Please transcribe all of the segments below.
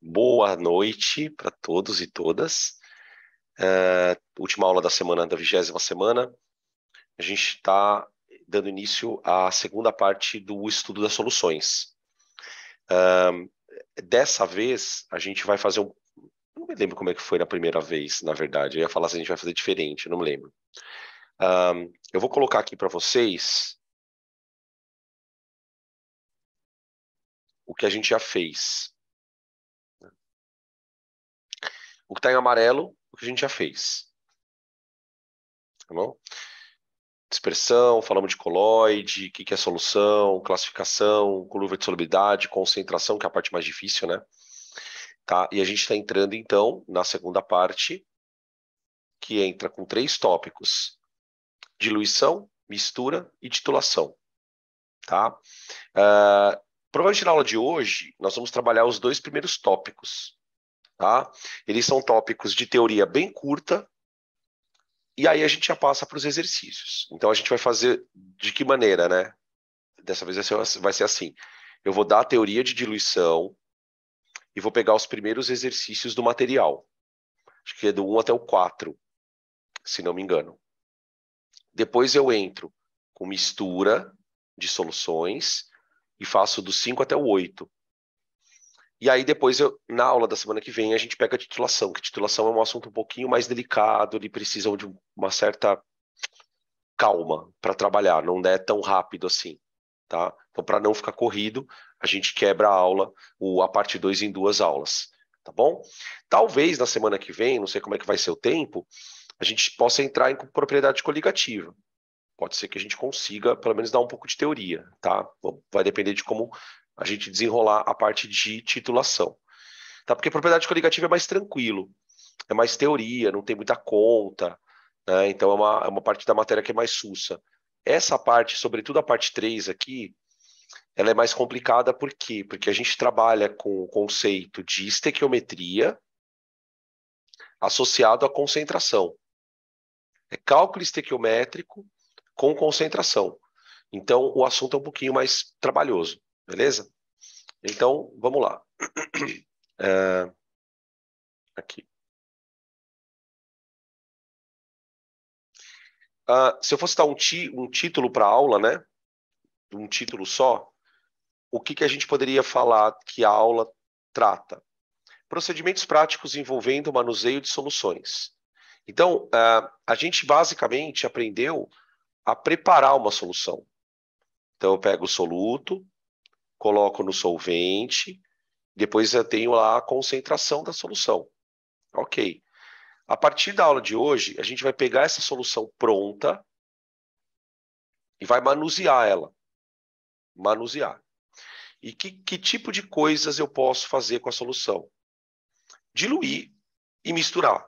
Boa noite para todos e todas. Última aula da semana, da 20ª semana. A gente está dando início à segunda parte do estudo das soluções. Dessa vez, a gente vai fazer um... Não me lembro como é que foi na primeira vez, na verdade. Eu ia falar se a gente vai fazer diferente, não me lembro. Eu vou colocar aqui para vocês o que a gente já fez. O que está em amarelo, o que a gente já fez. Tá bom? Dispersão, falamos de coloide, o que é solução, classificação, curva de solubilidade, concentração, que é a parte mais difícil, né? Tá? E a gente está entrando, então, na segunda parte, que entra com 3 tópicos: diluição, mistura e titulação. Tá? Provavelmente na aula de hoje, nós vamos trabalhar os 2 primeiros tópicos. Tá? Eles são tópicos de teoria bem curta, e aí a gente já passa para os exercícios. Então a gente vai fazer de que maneira, né? Dessa vez vai ser assim. Eu vou dar a teoria de diluição e vou pegar os primeiros exercícios do material. Acho que é do 1 até o 4, se não me engano. Depois eu entro com mistura de soluções e faço do 5 até o 8. E aí depois, na aula da semana que vem, a gente pega a titulação, que titulação é um assunto um pouquinho mais delicado, ele precisa de uma certa calma para trabalhar, não é tão rápido assim. Tá? Então, para não ficar corrido, a gente quebra a aula, a parte 2 em 2 aulas. Tá bom? Talvez na semana que vem, não sei como é que vai ser o tempo, a gente possa entrar em propriedade coligativa. Pode ser que a gente consiga, pelo menos, dar um pouco de teoria, tá? Vai depender de como a gente desenrolar a parte de titulação. Tá? Porque propriedade coligativa é mais tranquilo, é mais teoria, não tem muita conta, né? Então é uma parte da matéria que é mais sussa. Essa parte, sobretudo a parte 3 aqui, ela é mais complicada por quê? Porque a gente trabalha com o conceito de estequiometria associado à concentração. É cálculo estequiométrico com concentração. Então, o assunto é um pouquinho mais trabalhoso, beleza? Então, vamos lá. Aqui. Se eu fosse dar um título para a aula, né? Um título só, o que a gente poderia falar que a aula trata? Procedimentos práticos envolvendo o manuseio de soluções. Então, a gente basicamente aprendeu a preparar uma solução. Então, eu pego o soluto, coloco no solvente, depois eu tenho lá a concentração da solução. Ok. A partir da aula de hoje, a gente vai pegar essa solução pronta e vai manusear ela. Manusear. E que tipo de coisas eu posso fazer com a solução? Diluir e misturar.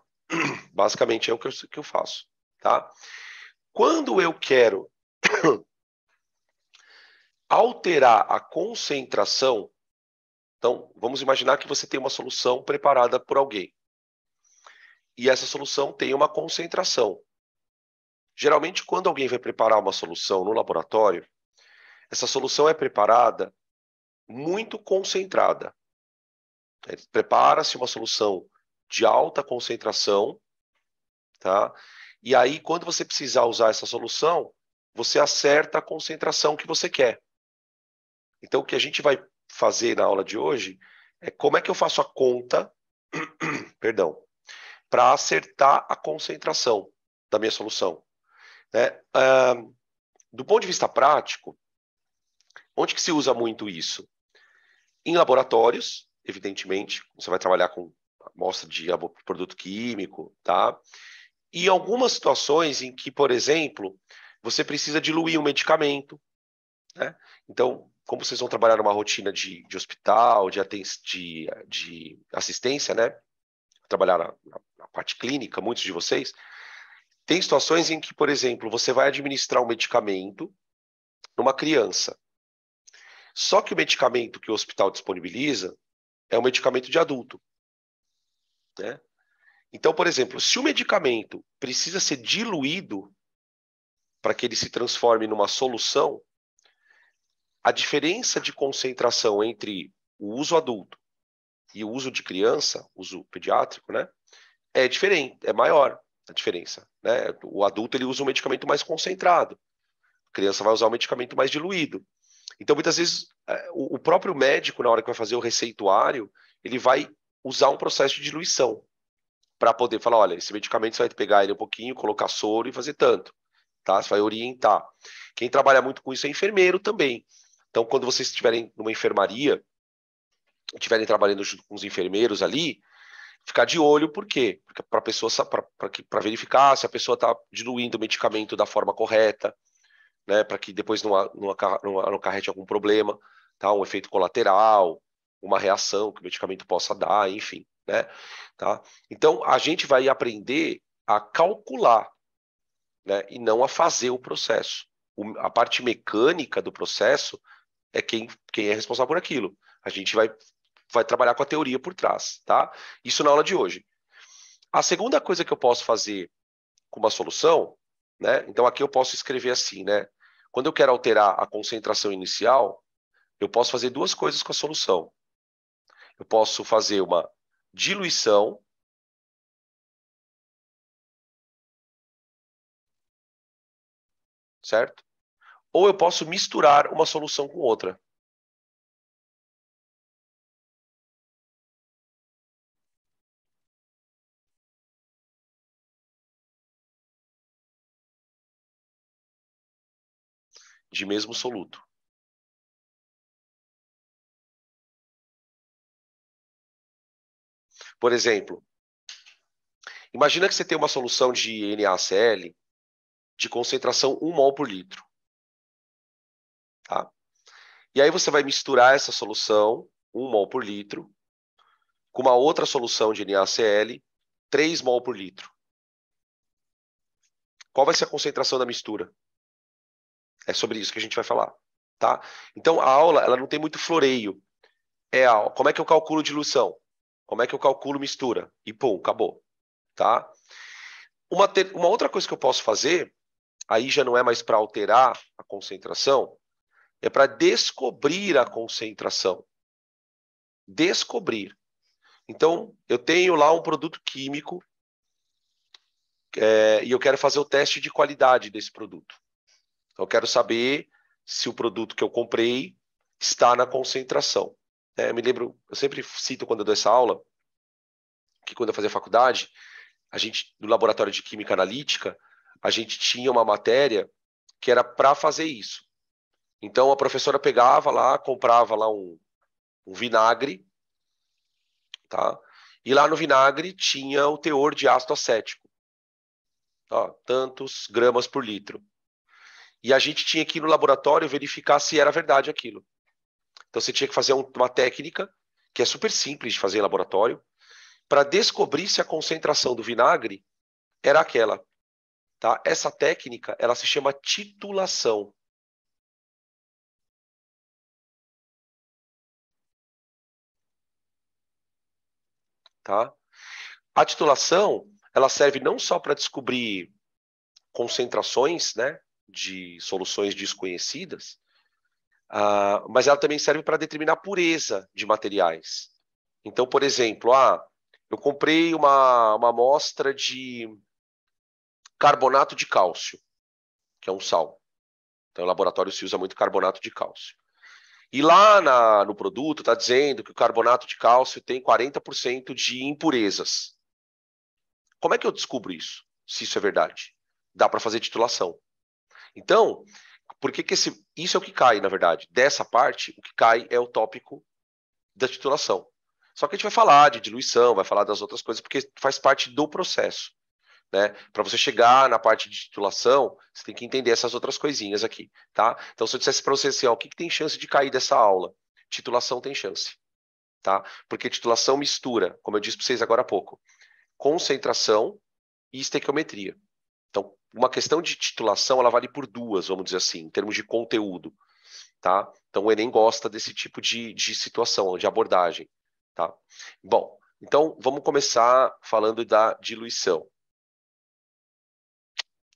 Basicamente é o que eu faço. Tá? Quando eu quero alterar a concentração, então vamos imaginar que você tem uma solução preparada por alguém. E essa solução tem uma concentração. Geralmente, quando alguém vai preparar uma solução no laboratório, essa solução é preparada muito concentrada. Prepara-se uma solução de alta concentração, tá? E aí, quando você precisar usar essa solução, você acerta a concentração que você quer. Então, o que a gente vai fazer na aula de hoje é como é que eu faço a conta, perdão, para acertar a concentração da minha solução. Né? Do ponto de vista prático, onde que se usa muito isso? Em laboratórios, evidentemente, você vai trabalhar com amostra de produto químico, tá? E algumas situações em que, por exemplo, você precisa diluir um medicamento, né? Então, como vocês vão trabalhar numa rotina de hospital, de assistência, né? Trabalhar na parte clínica, muitos de vocês, tem situações em que, por exemplo, você vai administrar um medicamento numa criança. Só que o medicamento que o hospital disponibiliza é um medicamento de adulto, né? Então, por exemplo, se o medicamento precisa ser diluído para que ele se transforme numa solução, a diferença de concentração entre o uso adulto e o uso de criança, uso pediátrico, né, é diferente, é maior a diferença, né? O adulto ele usa um medicamento mais concentrado, a criança vai usar um medicamento mais diluído. Então, muitas vezes, o próprio médico, na hora que vai fazer o receituário, ele vai usar um processo de diluição para poder falar, olha, esse medicamento você vai pegar ele um pouquinho, colocar soro e fazer tanto, tá? Você vai orientar. Quem trabalha muito com isso é enfermeiro também. Então, quando vocês estiverem numa enfermaria, estiverem trabalhando junto com os enfermeiros ali, ficar de olho, por quê? Porque para pessoa para verificar se a pessoa está diluindo o medicamento da forma correta, né? Para que depois não acarrete algum problema, tá? Um efeito colateral, uma reação que o medicamento possa dar, enfim, né? Tá? Então a gente vai aprender a calcular, né? E não a fazer o processo. A parte mecânica do processo é quem é responsável por aquilo. A gente vai trabalhar com a teoria por trás, tá? Isso na aula de hoje. A segunda coisa que eu posso fazer com uma solução, né? Então aqui eu posso escrever assim, né? Quando eu quero alterar a concentração inicial, eu posso fazer duas coisas com a solução. Eu posso fazer uma diluição, certo? Ou eu posso misturar uma solução com outra. De mesmo soluto. Por exemplo, imagina que você tem uma solução de NaCl de concentração 1 mol por litro, tá? E aí você vai misturar essa solução, 1 mol por litro, com uma outra solução de NaCl, 3 mol por litro. Qual vai ser a concentração da mistura? É sobre isso que a gente vai falar, tá? Então a aula, ela não tem muito floreio. Como é que eu calculo diluição? Como é que eu calculo mistura? E pum, acabou, tá? Uma outra coisa que eu posso fazer, aí já não é mais para alterar a concentração, é para descobrir a concentração. Descobrir. Então, eu tenho lá um produto químico e eu quero fazer o teste de qualidade desse produto. Então, eu quero saber se o produto que eu comprei está na concentração. Eu me lembro, eu sempre cito quando eu dou essa aula, que quando eu fazia faculdade, no laboratório de química analítica, a gente tinha uma matéria que era para fazer isso. Então a professora pegava lá, comprava lá um vinagre, tá? E lá no vinagre tinha o teor de ácido acético, tá? Tantos gramas por litro. E a gente tinha que ir no laboratório verificar se era verdade aquilo. Então você tinha que fazer uma técnica, que é super simples de fazer em laboratório, para descobrir se a concentração do vinagre era aquela. Tá? Essa técnica ela se chama titulação. Tá? A titulação ela serve não só para descobrir concentrações, né, de soluções desconhecidas, mas ela também serve para determinar a pureza de materiais. Então, por exemplo, eu comprei uma amostra de carbonato de cálcio, que é um sal. Então, no laboratório se usa muito carbonato de cálcio. E lá no produto está dizendo que o carbonato de cálcio tem 40% de impurezas. Como é que eu descubro isso? Se isso é verdade? Dá para fazer titulação. Então, por que isso é o que cai, na verdade? Dessa parte, o que cai é o tópico da titulação. Só que a gente vai falar de diluição, vai falar das outras coisas, porque faz parte do processo. Né? Para você chegar na parte de titulação, você tem que entender essas outras coisinhas aqui, tá? Então, se eu dissesse para você assim, ó, o que tem chance de cair dessa aula? Titulação tem chance, tá? Porque titulação mistura, como eu disse para vocês agora há pouco, concentração e estequiometria. Então, uma questão de titulação, ela vale por duas, vamos dizer assim, em termos de conteúdo, tá? Então, o Enem gosta desse tipo de situação, de abordagem, tá? Bom, então, vamos começar falando da diluição.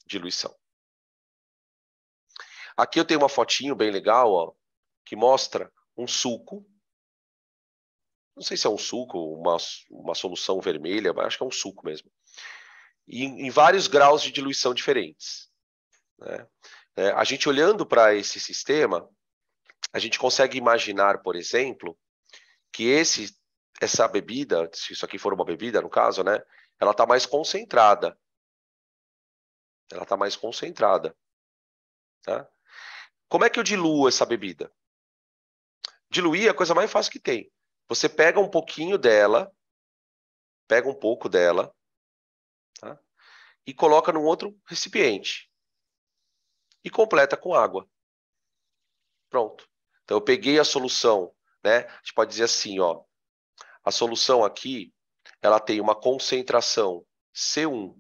Diluição. Aqui eu tenho uma fotinho bem legal, ó, que mostra um suco, não sei se é um suco, uma solução vermelha, mas acho que é um suco mesmo. E em vários graus de diluição diferentes, né? A gente olhando para esse sistema, a gente consegue imaginar, por exemplo, que essa bebida, se isso aqui for uma bebida, no caso, né? Ela está mais concentrada. Ela está mais concentrada, tá? Como é que eu diluo essa bebida? Diluir é a coisa mais fácil que tem. Você pega um pouquinho dela, pega um pouco dela, tá? E coloca num outro recipiente. E completa com água. Pronto. Então eu peguei a solução, né? A gente pode dizer assim, ó. A solução aqui, ela tem uma concentração C1.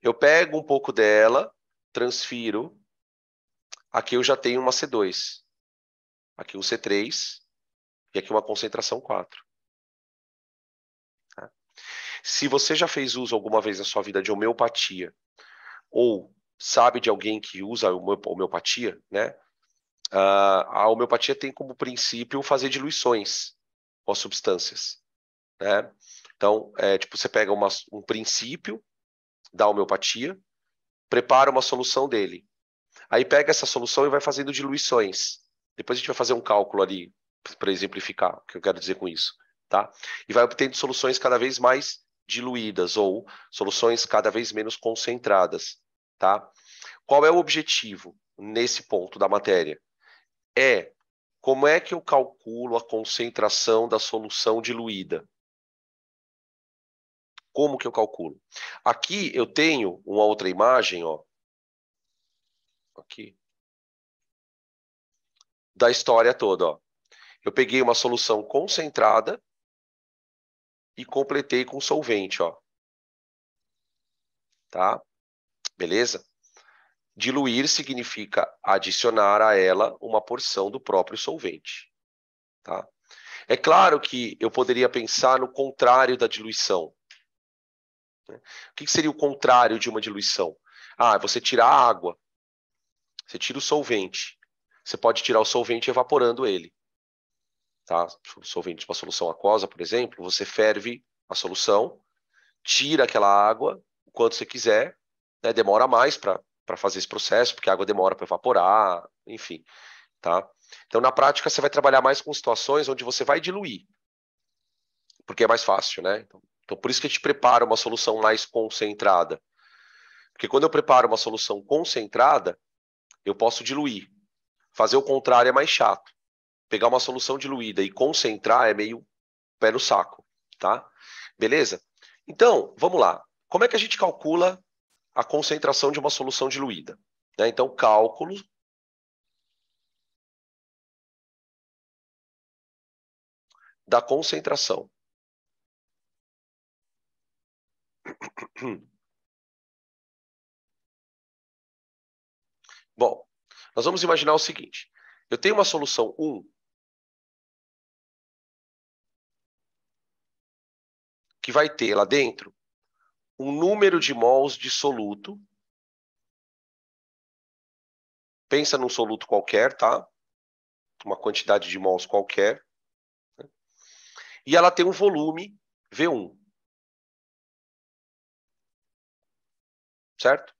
Eu pego um pouco dela, transfiro. Aqui eu já tenho uma C2. Aqui um C3. E aqui uma concentração 4. Tá? Se você já fez uso alguma vez na sua vida de homeopatia, ou sabe de alguém que usa homeopatia, né? A homeopatia tem como princípio fazer diluições com as substâncias, né? Então, tipo, você pega um princípio da homeopatia, prepara uma solução dele. Aí pega essa solução e vai fazendo diluições. Depois a gente vai fazer um cálculo ali, para exemplificar o que eu quero dizer com isso, tá? E vai obtendo soluções cada vez mais diluídas ou soluções cada vez menos concentradas, tá? Qual é o objetivo nesse ponto da matéria? Como é que eu calculo a concentração da solução diluída? Como que eu calculo? Aqui eu tenho uma outra imagem, ó, aqui, da história toda, ó. Eu peguei uma solução concentrada e completei com solvente, ó. Tá? Beleza? Diluir significa adicionar a ela uma porção do próprio solvente, tá? É claro que eu poderia pensar no contrário da diluição. Né? O que seria o contrário de uma diluição? Você tira a água, você tira o solvente. Você pode tirar o solvente evaporando ele. Tá? O solvente de uma solução aquosa, por exemplo, você ferve a solução, tira aquela água o quanto você quiser, né? Demora mais para fazer esse processo, porque a água demora para evaporar, enfim. Tá? Então, na prática, você vai trabalhar mais com situações onde você vai diluir, porque é mais fácil, né? Então, por isso que a gente prepara uma solução mais concentrada. Porque quando eu preparo uma solução concentrada, eu posso diluir. Fazer o contrário é mais chato. Pegar uma solução diluída e concentrar é meio pé no saco, tá? Beleza? Então, vamos lá. Como é que a gente calcula a concentração de uma solução diluída? Né? Então, cálculo da concentração. Bom, nós vamos imaginar o seguinte. Eu tenho uma solução 1 que vai ter lá dentro um número de mols de soluto. Pensa num soluto qualquer, tá? Uma quantidade de mols qualquer. Né? E ela tem um volume V1. Certo?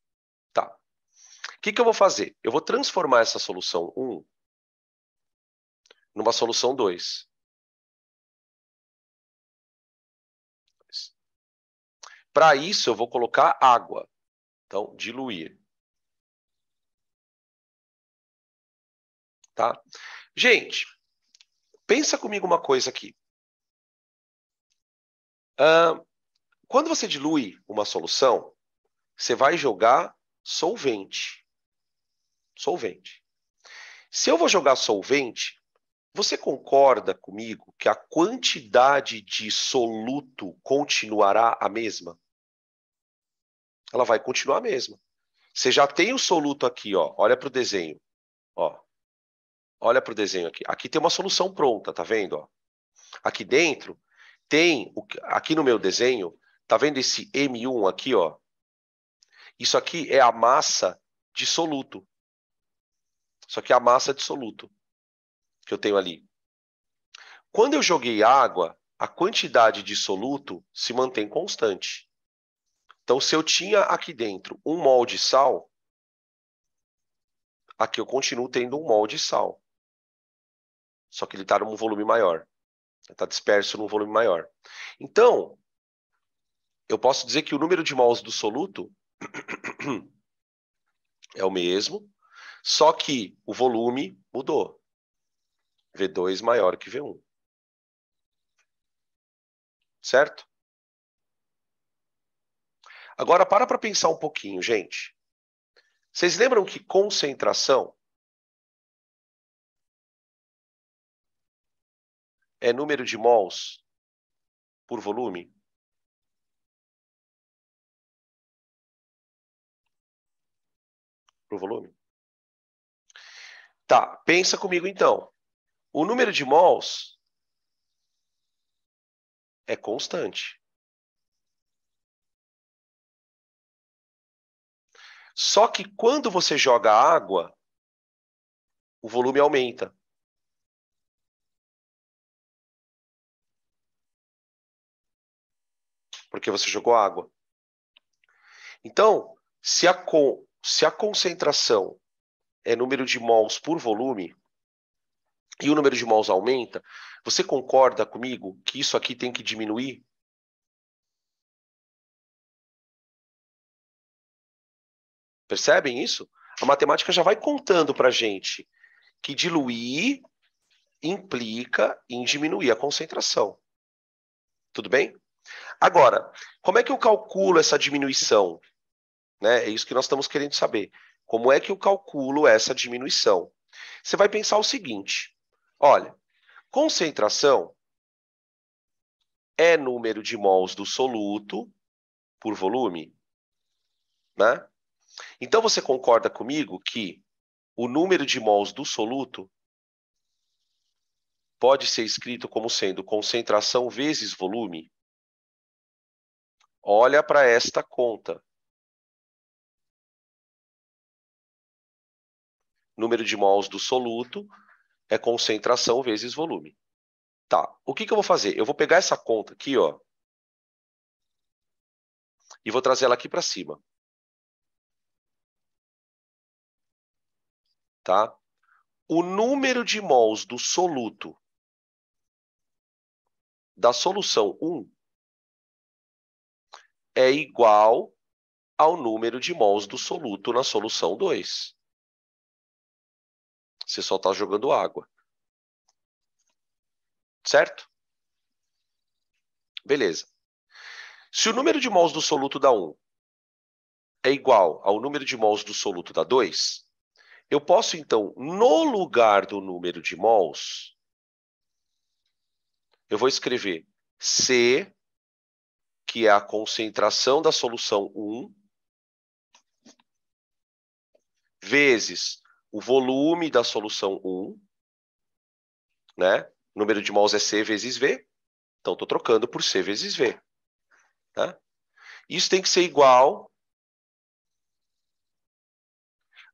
Tá. O que eu vou fazer? Eu vou transformar essa solução 1 numa solução 2. Para isso, eu vou colocar água. Então, diluir. Tá? Gente, pensa comigo uma coisa aqui. Quando você dilui uma solução, você vai jogar solvente. Solvente. Se eu vou jogar solvente, você concorda comigo que a quantidade de soluto continuará a mesma? Ela vai continuar a mesma. Você já tem o soluto aqui, ó. Olha para o desenho. Ó. Olha para o desenho aqui. Aqui tem uma solução pronta, tá vendo? Ó? Aqui dentro tem, aqui no meu desenho, tá vendo esse M1 aqui, ó? Isso aqui é a massa de soluto. Isso aqui é a massa de soluto que eu tenho ali. Quando eu joguei água, a quantidade de soluto se mantém constante. Então, se eu tinha aqui dentro 1 mol de sal, aqui eu continuo tendo 1 mol de sal. Só que ele está num volume maior. Está disperso num volume maior. Então, eu posso dizer que o número de mols do soluto é o mesmo, só que o volume mudou. V2 maior que V1. Certo? Agora, para pensar um pouquinho, gente. Vocês lembram que concentração é número de mols por volume? Por volume? Tá, pensa comigo então. O número de mols é constante. Só que quando você joga água, o volume aumenta. Porque você jogou água. Então, se a concentração é número de mols por volume, e o número de mols aumenta, você concorda comigo que isso aqui tem que diminuir? Percebem isso? A matemática já vai contando para a gente que diluir implica em diminuir a concentração. Tudo bem? Agora, como é que eu calculo essa diminuição? Né? É isso que nós estamos querendo saber. Como é que eu calculo essa diminuição? Você vai pensar o seguinte. Olha, concentração é número de mols do soluto por volume, né? Então, você concorda comigo que o número de mols do soluto pode ser escrito como sendo concentração vezes volume? Olha para esta conta. Número de mols do soluto é concentração vezes volume. Tá, o que eu vou fazer? Eu vou pegar essa conta aqui, ó, e vou trazer ela aqui para cima. Tá? O número de mols do soluto da solução 1 é igual ao número de mols do soluto na solução 2. Você só está jogando água. Certo? Beleza. Se o número de mols do soluto da 1 é igual ao número de mols do soluto da 2, eu posso, então, no lugar do número de mols, eu vou escrever C, que é a concentração da solução 1, vezes o volume da solução 1, né? O número de mols é C vezes V, então estou trocando por C vezes V. Tá? Isso tem que ser igual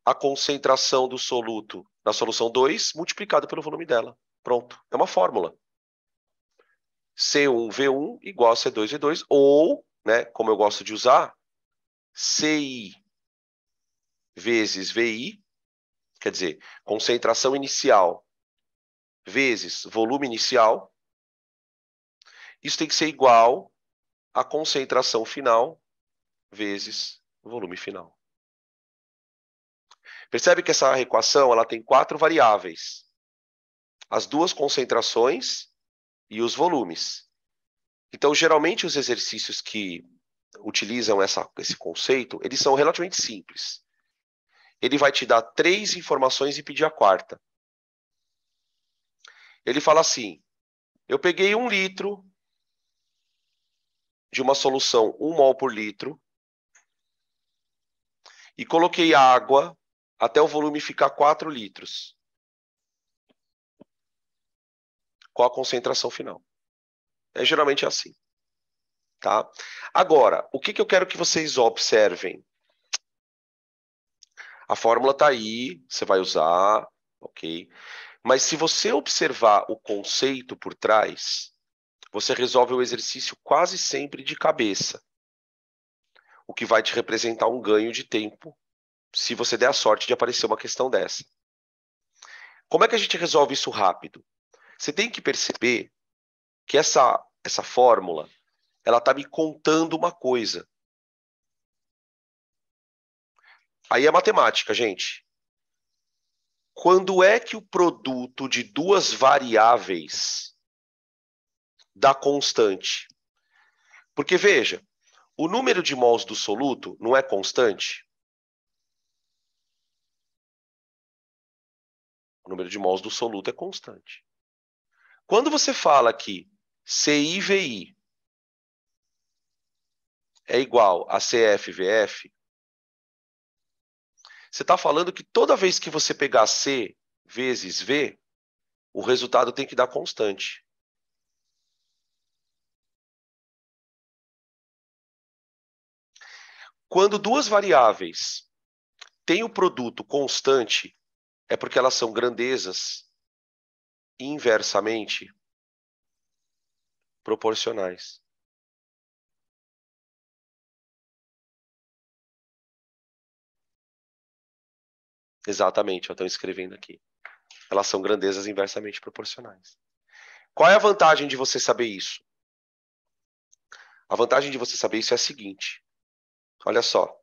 à concentração do soluto na solução 2 multiplicado pelo volume dela. Pronto, é uma fórmula. C1V1 igual a C2V2, ou, né, como eu gosto de usar, CI vezes VI, quer dizer, concentração inicial vezes volume inicial. Isso tem que ser igual à concentração final vezes volume final. Percebe que essa equação ela tem 4 variáveis. As duas concentrações e os volumes. Então, geralmente, os exercícios que utilizam esse conceito, eles são relativamente simples. Ele vai te dar 3 informações e pedir a quarta. Ele fala assim, eu peguei 1 litro de uma solução 1 mol por litro e coloquei água até o volume ficar 4 litros. Qual a concentração final? Geralmente é assim. Tá? Agora, o que eu quero que vocês observem? A fórmula está aí, você vai usar, ok? Mas se você observar o conceito por trás, você resolve o exercício quase sempre de cabeça, o que vai te representar um ganho de tempo, se você der a sorte de aparecer uma questão dessa. Como é que a gente resolve isso rápido? Você tem que perceber que essa fórmula, ela está me contando uma coisa. Aí é matemática, gente. Quando é que o produto de duas variáveis dá constante? Porque, veja, o número de mols do soluto não é constante? O número de mols do soluto é constante. Quando você fala que CI/VI é igual a CF/VF, você está falando que toda vez que você pegar C vezes V, o resultado tem que dar constante. Quando duas variáveis têm o produto constante, é porque elas são grandezas inversamente proporcionais. Exatamente, eu estou escrevendo aqui. Elas são grandezas inversamente proporcionais. Qual é a vantagem de você saber isso? A vantagem de você saber isso é a seguinte. Olha só.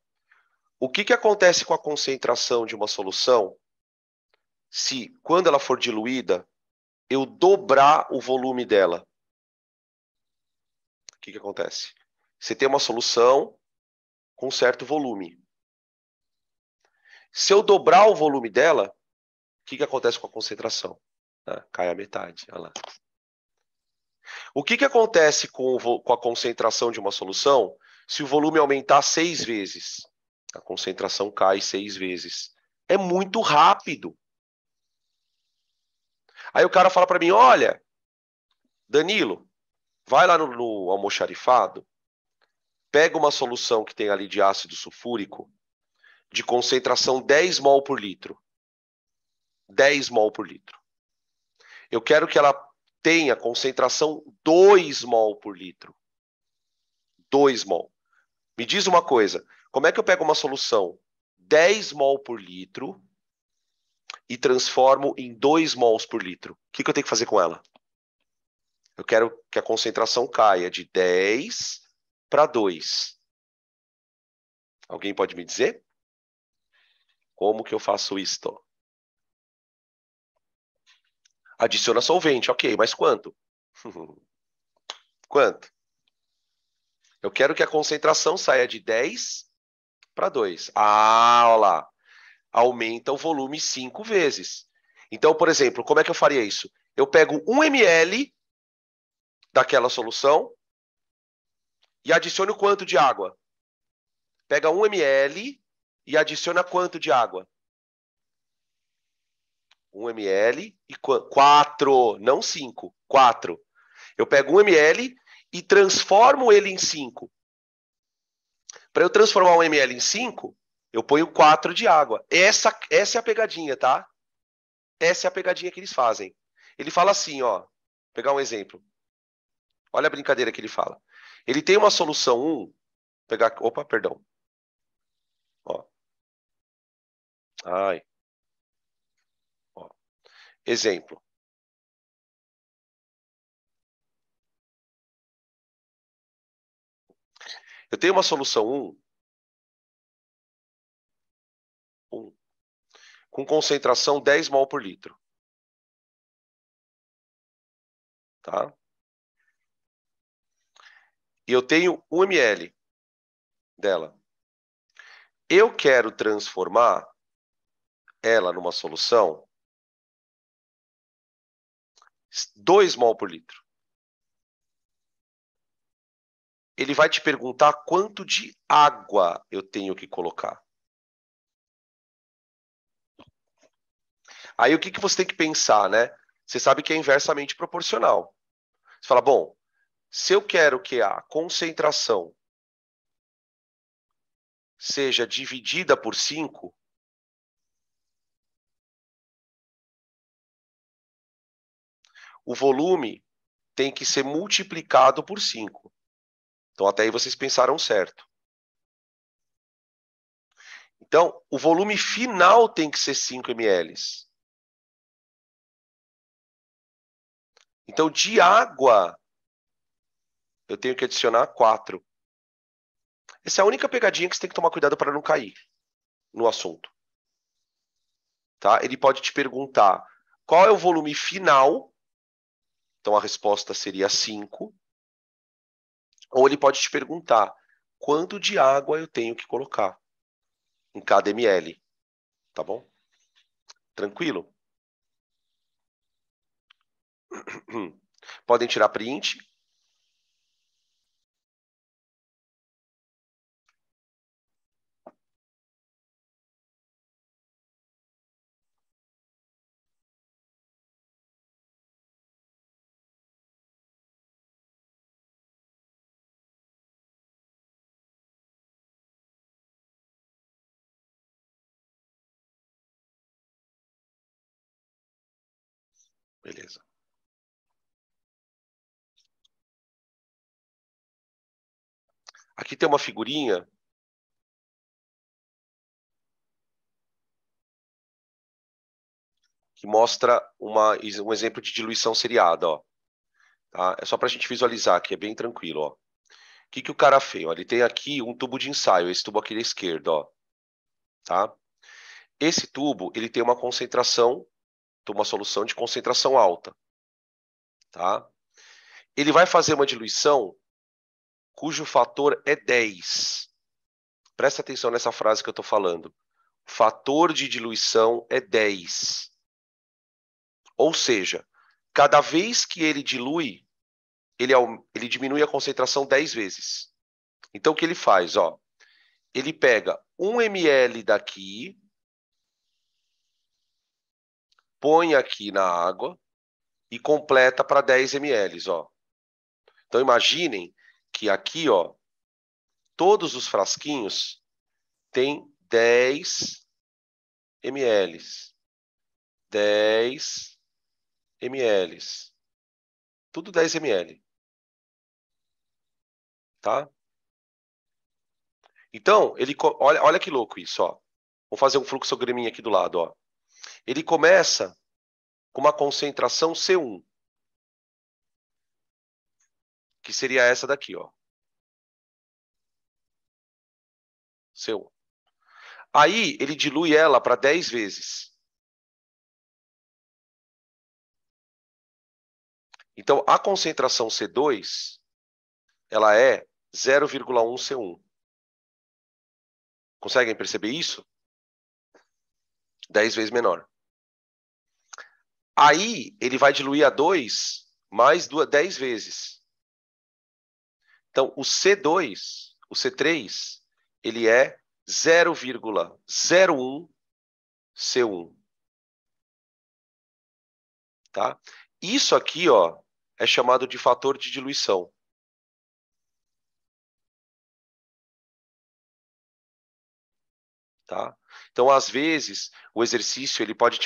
O que acontece com a concentração de uma solução se, quando ela for diluída, eu dobrar o volume dela? O que acontece? Você tem uma solução com certo volume. Se eu dobrar o volume dela, o que acontece com a concentração? Cai a metade. Olha lá. O que acontece com a concentração de uma solução se o volume aumentar 6 vezes? A concentração cai 6 vezes. É muito rápido. Aí o cara fala para mim, olha, Danilo, vai lá no almoxarifado, pega uma solução que tem ali de ácido sulfúrico, de concentração 10 mol por litro. 10 mol por litro. Eu quero que ela tenha concentração 2 mol por litro. 2 mol. Me diz uma coisa, como é que eu pego uma solução 10 mol por litro e transformo em 2 mols por litro? O que eu tenho que fazer com ela? Eu quero que a concentração caia de 10 para 2. Alguém pode me dizer? Como que eu faço isto? Adiciona solvente, ok, mas quanto? Quanto? Eu quero que a concentração saia de 10 para 2. Ah, olha lá. Aumenta o volume 5 vezes. Então, por exemplo, como é que eu faria isso? Eu pego 1 ml daquela solução e adiciono quanto de água? Pega 1 ml e adiciona quanto de água? 1 ml e 4, não 5, 4. Eu pego 1 ml e transformo ele em 5. Para eu transformar 1 ml em 5, eu ponho 4 de água. Essa é a pegadinha, tá? Essa é a pegadinha que eles fazem. Ele fala assim, ó. Vou pegar um exemplo. Olha a brincadeira que ele fala. Ele tem uma solução 1. Pegar, opa, perdão. Ó. Ai. Ó. Exemplo. Eu tenho uma solução 1 com concentração 10 mol por litro. Tá? E eu tenho 1 ml dela. Eu quero transformar ela numa solução 2 mol por litro. Ele vai te perguntar quanto de água eu tenho que colocar. Aí o que você tem que pensar, né? Você sabe que é inversamente proporcional. Você fala, bom, se eu quero que a concentração seja dividida por 5, o volume tem que ser multiplicado por 5. Então, até aí vocês pensaram certo. Então, o volume final tem que ser 5 ml. Então, de água, eu tenho que adicionar 4. Essa é a única pegadinha que você tem que tomar cuidado para não cair no assunto. Tá? Ele pode te perguntar qual é o volume final. Então, a resposta seria 5. Ou ele pode te perguntar quanto de água eu tenho que colocar em cada ml. Tá bom? Tranquilo? Podem tirar print. Beleza. Aqui tem uma figurinha que mostra um exemplo de diluição seriada. Ó. Tá? É só para a gente visualizar aqui, é bem tranquilo. Ó. O que o cara fez? Ó, ele tem aqui um tubo de ensaio, esse tubo aqui à esquerda. Ó. Tá? Esse tubo ele tem uma concentração, uma solução de concentração alta. Tá? Ele vai fazer uma diluição cujo fator é 10. Presta atenção nessa frase que eu estou falando. O fator de diluição é 10. Ou seja, cada vez que ele dilui, ele diminui a concentração 10 vezes. Então, o que ele faz? Ó, ele pega 1 ml daqui, põe aqui na água e completa para 10 ml. Ó. Então, imaginem que aqui, ó, todos os frasquinhos têm 10 ml. 10 ml. Tudo 10 ml. Tá? Então, olha que louco isso, ó. Vou fazer um fluxograminha aqui do lado, ó. Ele começa com uma concentração C1, que seria essa daqui, ó. C1. Aí, ele dilui ela para 10 vezes. Então, a concentração C2, ela é 0,1 C1. Conseguem perceber isso? 10 vezes menor. Aí, ele vai diluir a 2 mais 10 vezes. Então, o C2, o C3, ele é 0,01 C1. Tá? Isso aqui, ó, é chamado de fator de diluição. Tá? Então, às vezes, o exercício, ele pode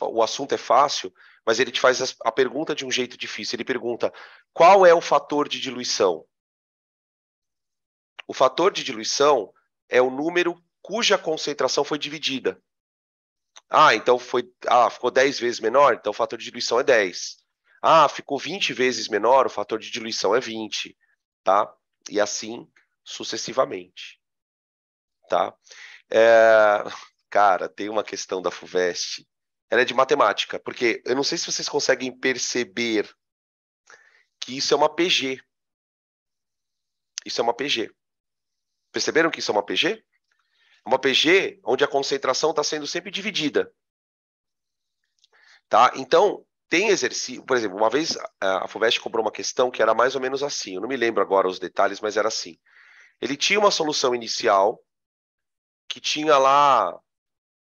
o assunto é fácil, mas ele te faz a pergunta de um jeito difícil. Ele pergunta, qual é o fator de diluição? O fator de diluição é o número cuja concentração foi dividida. Então ficou 10 vezes menor, então o fator de diluição é 10. Ficou 20 vezes menor, o fator de diluição é 20, tá? E assim sucessivamente, tá? Cara, tem uma questão da FUVEST, ela é de matemática, porque eu não sei se vocês conseguem perceber que isso é uma PG. Isso é uma PG. Perceberam que isso é uma PG? Uma PG onde a concentração está sendo sempre dividida. Tá? Então, tem exercício, por exemplo, uma vez a FUVEST cobrou uma questão que era mais ou menos assim, eu não me lembro agora os detalhes, mas era assim. Ele tinha uma solução inicial que tinha lá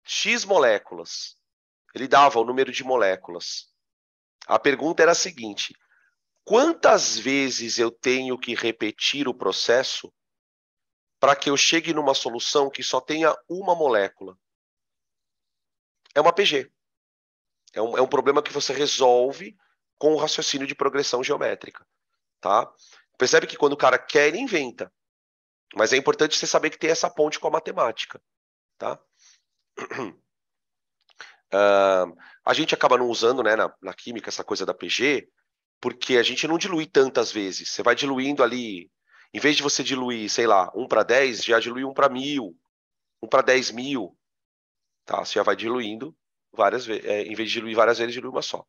X moléculas. Ele dava o número de moléculas. A pergunta era a seguinte: quantas vezes eu tenho que repetir o processo para que eu chegue numa solução que só tenha uma molécula? É uma PG. É um problema que você resolve com o raciocínio de progressão geométrica, tá? Percebe que quando o cara quer, ele inventa. Mas é importante você saber que tem essa ponte com a matemática, tá? A gente acaba não usando, né, na química essa coisa da PG, porque a gente não dilui tantas vezes. Você vai diluindo ali, em vez de você diluir, sei lá, 1 para 10, já dilui 1 para 1000, 1 para 10.000, tá? Você já vai diluindo várias vezes, em vez de diluir várias vezes, dilui uma só.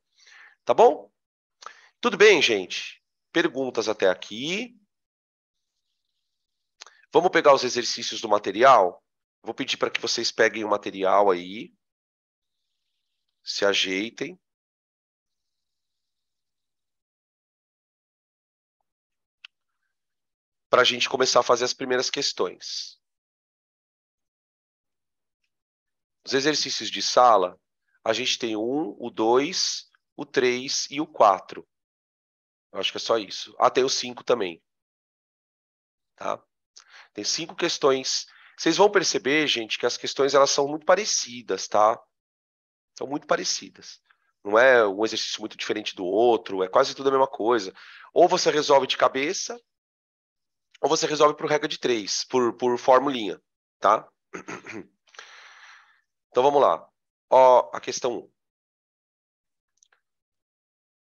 Tá bom? Tudo bem, gente? Perguntas até aqui. Vamos pegar os exercícios do material? Vou pedir para que vocês peguem o material aí, se ajeitem. Para a gente começar a fazer as primeiras questões. Os exercícios de sala, a gente tem o 1, o 2, o 3 e o 4. Eu acho que é só isso. Ah, tem o 5 também. Tá? Tem 5 questões. Vocês vão perceber, gente, que as questões elas são muito parecidas, tá? São muito parecidas. Não é um exercício muito diferente do outro, é quase tudo a mesma coisa. Ou você resolve de cabeça, ou você resolve por regra de 3, por formulinha, tá? Então vamos lá. Ó, a questão 1.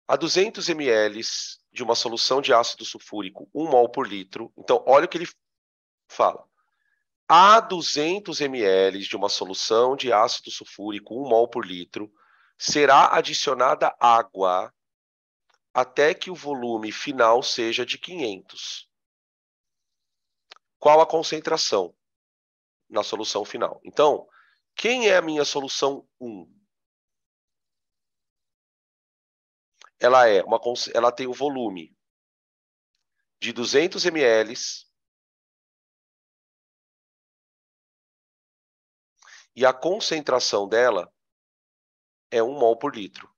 A 200 ml de uma solução de ácido sulfúrico, 1 mol por litro. Então, olha o que ele fala. A 200 ml de uma solução de ácido sulfúrico, 1 mol por litro, será adicionada água até que o volume final seja de 500. Qual a concentração na solução final? Então, quem é a minha solução 1? Ela tem o volume de 200 ml e a concentração dela é 1 mol por litro.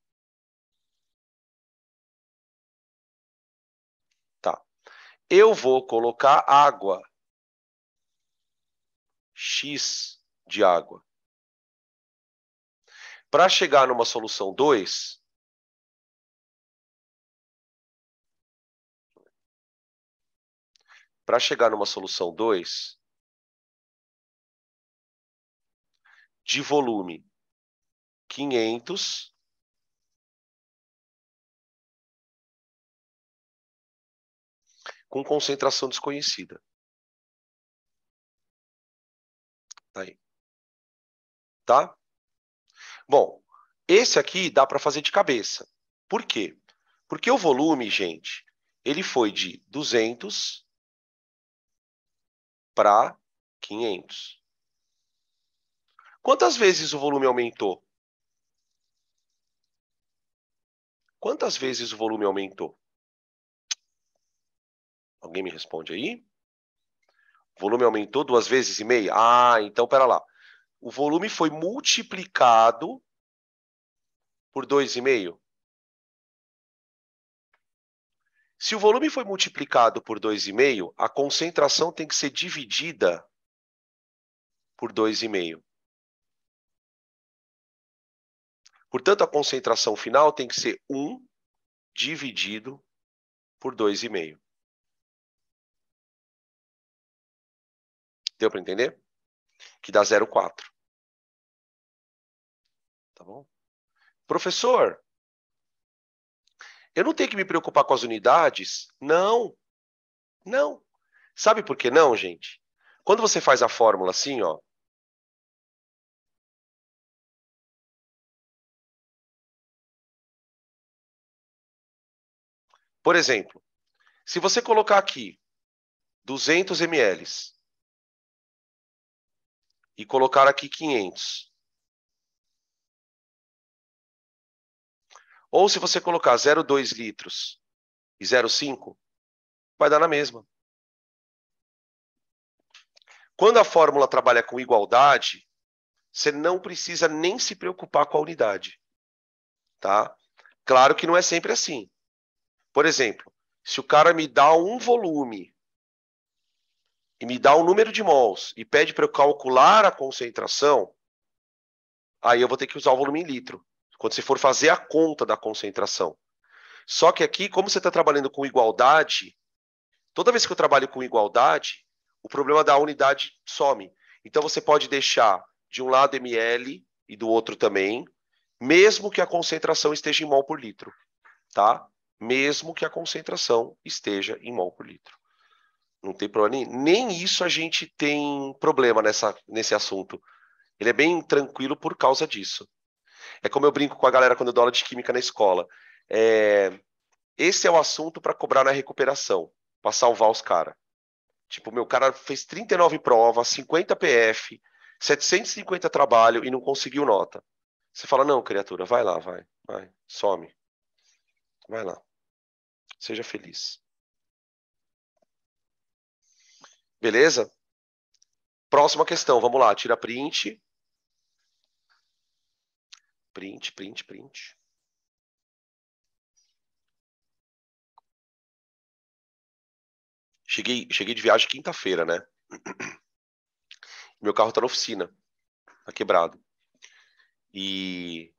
Tá. Eu vou colocar água, X de água. Para chegar numa solução 2, de volume 500, com concentração desconhecida. Aí. Tá? Bom, esse aqui dá para fazer de cabeça. Por quê? Porque o volume, gente, ele foi de 200 para 500. Quantas vezes o volume aumentou? Quantas vezes o volume aumentou? Alguém me responde aí? O volume aumentou 2,5 vezes? Ah, então, pera lá. O volume foi multiplicado por 2,5? Se o volume foi multiplicado por 2,5, a concentração tem que ser dividida por 2,5. Portanto, a concentração final tem que ser 1 dividido por 2,5. Deu para entender? Que dá 0,4. Tá bom? Professor, eu não tenho que me preocupar com as unidades? Não. Não. Sabe por que não, gente? Quando você faz a fórmula assim, ó. Por exemplo, se você colocar aqui 200 ml e colocar aqui 500, ou se você colocar 0,2 litros e 0,5, vai dar na mesma. Quando a fórmula trabalha com igualdade, você não precisa nem se preocupar com a unidade. Tá? Claro que não é sempre assim. Por exemplo, se o cara me dá um volume e me dá um número de mols e pede para eu calcular a concentração, aí eu vou ter que usar o volume em litro, quando você for fazer a conta da concentração. Só que aqui, como você está trabalhando com igualdade, toda vez que eu trabalho com igualdade, o problema da unidade some. Então você pode deixar de um lado ml e do outro também, mesmo que a concentração esteja em mol por litro, tá? Mesmo que a concentração esteja em mol por litro. Não tem problema nem isso a gente tem problema nesse assunto. Ele é bem tranquilo por causa disso. É como eu brinco com a galera quando eu dou aula de química na escola. Esse é o assunto para cobrar na recuperação, para salvar os caras. Tipo, meu cara fez 39 provas, 50 PF, 750 trabalho e não conseguiu nota. Você fala, não, criatura, vai lá, vai, some. Vai lá. Seja feliz. Beleza? Próxima questão, vamos lá, tira print. Print. Cheguei de viagem quinta-feira, né? Meu carro tá na oficina, tá quebrado. E,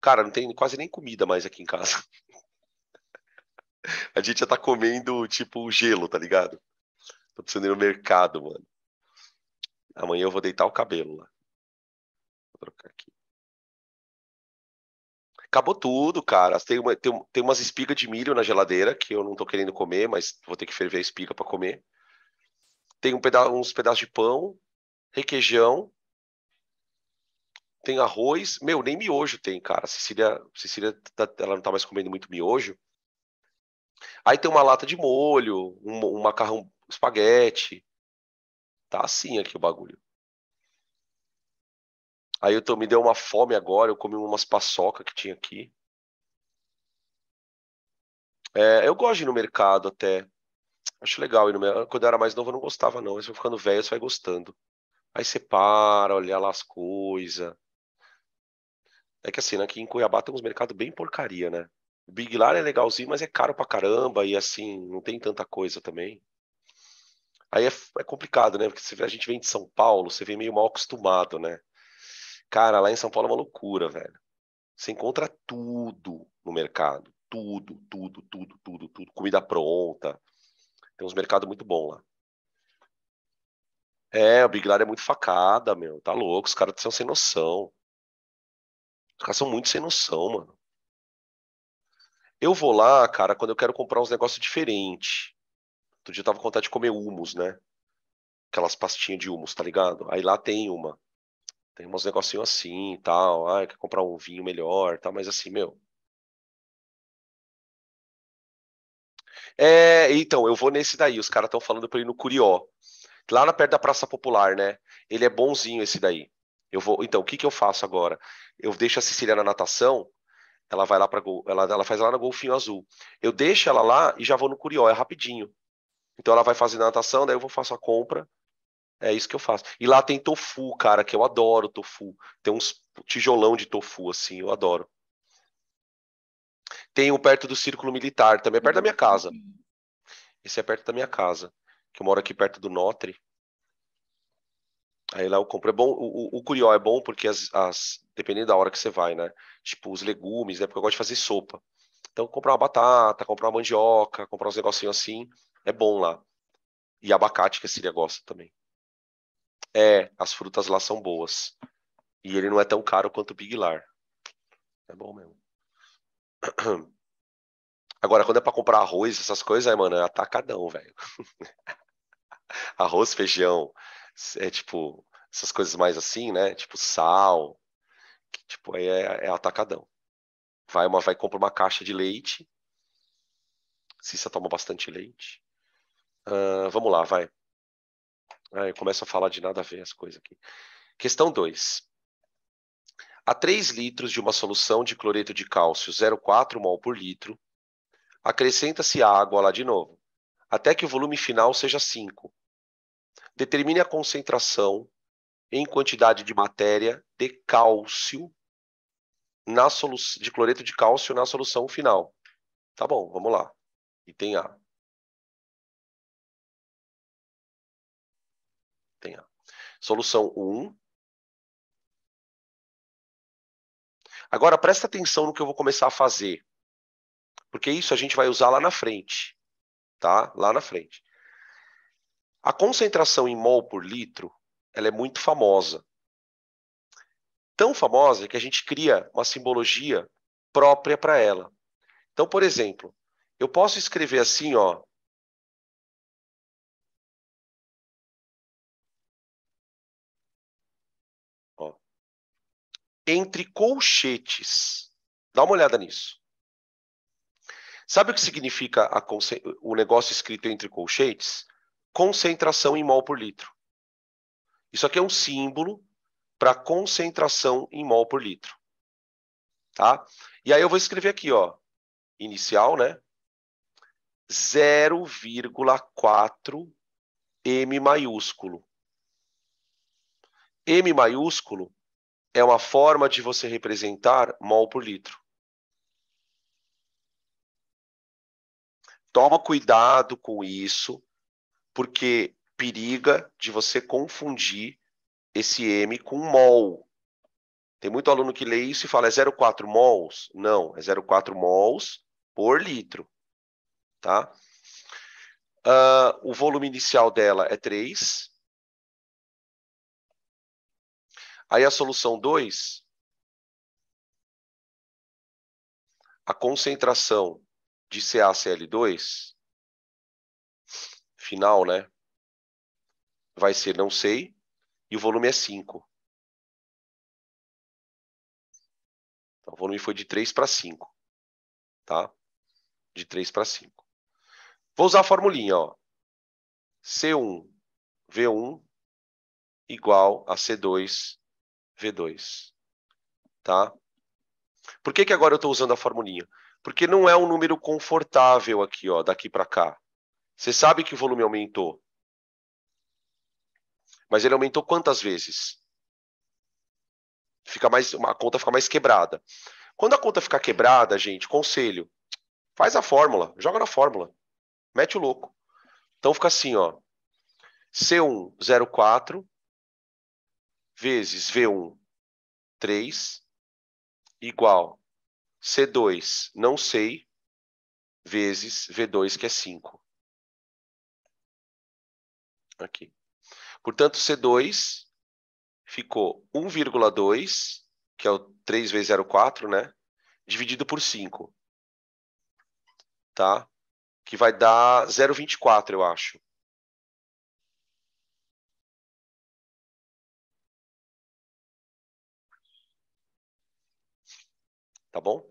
cara, não tem quase nem comida mais aqui em casa. A gente já tá comendo, tipo, gelo, tá ligado? Tô precisando ir no mercado, mano. Amanhã eu vou deitar o cabelo lá. Vou trocar aqui. Acabou tudo, cara. Tem umas espigas de milho na geladeira que eu não tô querendo comer, mas vou ter que ferver a espiga pra comer. Tem uns pedaços de pão, requeijão, tem arroz. Meu, nem miojo tem, cara. Cecília ela não tá mais comendo muito miojo. Aí tem uma lata de molho, um macarrão espaguete. Tá assim aqui o bagulho. Aí me deu uma fome agora, eu comi umas paçoca que tinha aqui. Eu gosto de ir no mercado até. Acho legal ir no mercado. Quando eu era mais novo eu não gostava não, mas eu ficando velho você vai gostando. Aí você para, olha lá as coisas. É que assim, né, aqui em Cuiabá tem uns mercados bem porcaria, né? O Big Lar é legalzinho, mas é caro pra caramba e assim, não tem tanta coisa também. Aí é complicado, né? Porque a gente vem de São Paulo, você vem meio mal acostumado, né? Cara, lá em São Paulo é uma loucura, velho. Você encontra tudo no mercado. Tudo. Comida pronta. Tem uns mercados muito bons lá. O Big Lar é muito facada, meu. Tá louco, os caras são sem noção. Os caras são muito sem noção, mano. Eu vou lá, cara, quando eu quero comprar uns negócios diferentes. Outro dia eu tava com vontade de comer hummus, né? Aquelas pastinhas de hummus, tá ligado? Aí lá tem uma. Tem uns negocinhos assim e tal. Ah, quer comprar um vinho melhor, tá? Mas assim, meu. Então, eu vou nesse daí. Os caras estão falando pra ir no Curió. Lá na perto da Praça Popular, né? Ele é bonzinho esse daí. Eu vou. Então, o que que eu faço agora? Eu deixo a Cecília na natação. Ela vai lá para ela faz lá no Golfinho Azul. Eu deixo ela lá e já vou no Curió, é rapidinho. Então ela vai fazer natação, daí eu vou faço a compra. É isso que eu faço. E lá tem tofu, cara, que eu adoro tofu. Tem uns tijolão de tofu assim, eu adoro. Tem um perto do Círculo Militar, também é perto da minha casa. Esse é perto da minha casa, que eu moro aqui perto do Notre. Aí lá eu compro. É bom, o Curió é bom porque dependendo da hora que você vai, né? Tipo, os legumes, né? Porque eu gosto de fazer sopa. Então, comprar uma batata, comprar uma mandioca, comprar uns negocinhos assim, é bom lá. E abacate, que a Síria gosta também. As frutas lá são boas. E ele não é tão caro quanto o Big Lar. É bom mesmo. Agora, quando é pra comprar arroz, essas coisas, aí, mano, é atacadão, velho. Arroz, feijão, é tipo, essas coisas mais assim, né? Tipo sal, tipo, aí é atacadão. Vai comprar uma caixa de leite. Cissa toma bastante leite. Vamos lá, vai. Eu começo a falar de nada a ver as coisas aqui. Questão 2. A 3 litros de uma solução de cloreto de cálcio 0,4 mol por litro, acrescenta-se água lá de novo, até que o volume final seja 5. Determine a concentração em quantidade de matéria de cálcio de cloreto de cálcio na solução final. Tá bom, vamos lá. Item A. Tem A. Solução 1. Agora presta atenção no que eu vou começar a fazer. porque isso a gente vai usar lá na frente, tá? Lá na frente. A concentração em mol por litro, ela é muito famosa. Tão famosa que a gente cria uma simbologia própria para ela. Então, por exemplo, eu posso escrever assim, ó. Ó, entre colchetes. Dá uma olhada nisso. Sabe o que significa o negócio escrito entre colchetes? Concentração em mol por litro. Isso aqui é um símbolo para concentração em mol por litro. Tá? E aí eu vou escrever aqui, ó, inicial, né? 0,4 M maiúsculo. M maiúsculo é uma forma de você representar mol por litro. Toma cuidado com isso, porque periga de você confundir esse M com mol. Tem muito aluno que lê isso e fala, é 0,4 mols? Não, é 0,4 mols por litro. Tá? O volume inicial dela é 3. Aí a solução 2, a concentração de CaCl2, final, né? Vai ser não sei, e o volume é 5. Então, o volume foi de 3 para 5. Tá? De 3 para 5. Vou usar a formulinha, ó. C1V1 igual a C2V2. Tá? Por que agora eu estou usando a formulinha? Porque não é um número confortável aqui, ó, daqui para cá. Você sabe que o volume aumentou. Mas ele aumentou quantas vezes? A conta fica mais quebrada. Quando a conta ficar quebrada, gente, conselho, faz a fórmula, joga na fórmula. Mete o louco. Então fica assim, ó. C1, 0,4 vezes V1, 3, igual C2, não sei, vezes V2, que é 5. Aqui. Portanto, C2 ficou 1,2, que é o 3 vezes 0,4, né? Dividido por 5. Tá? Que vai dar 0,24, eu acho. Tá bom?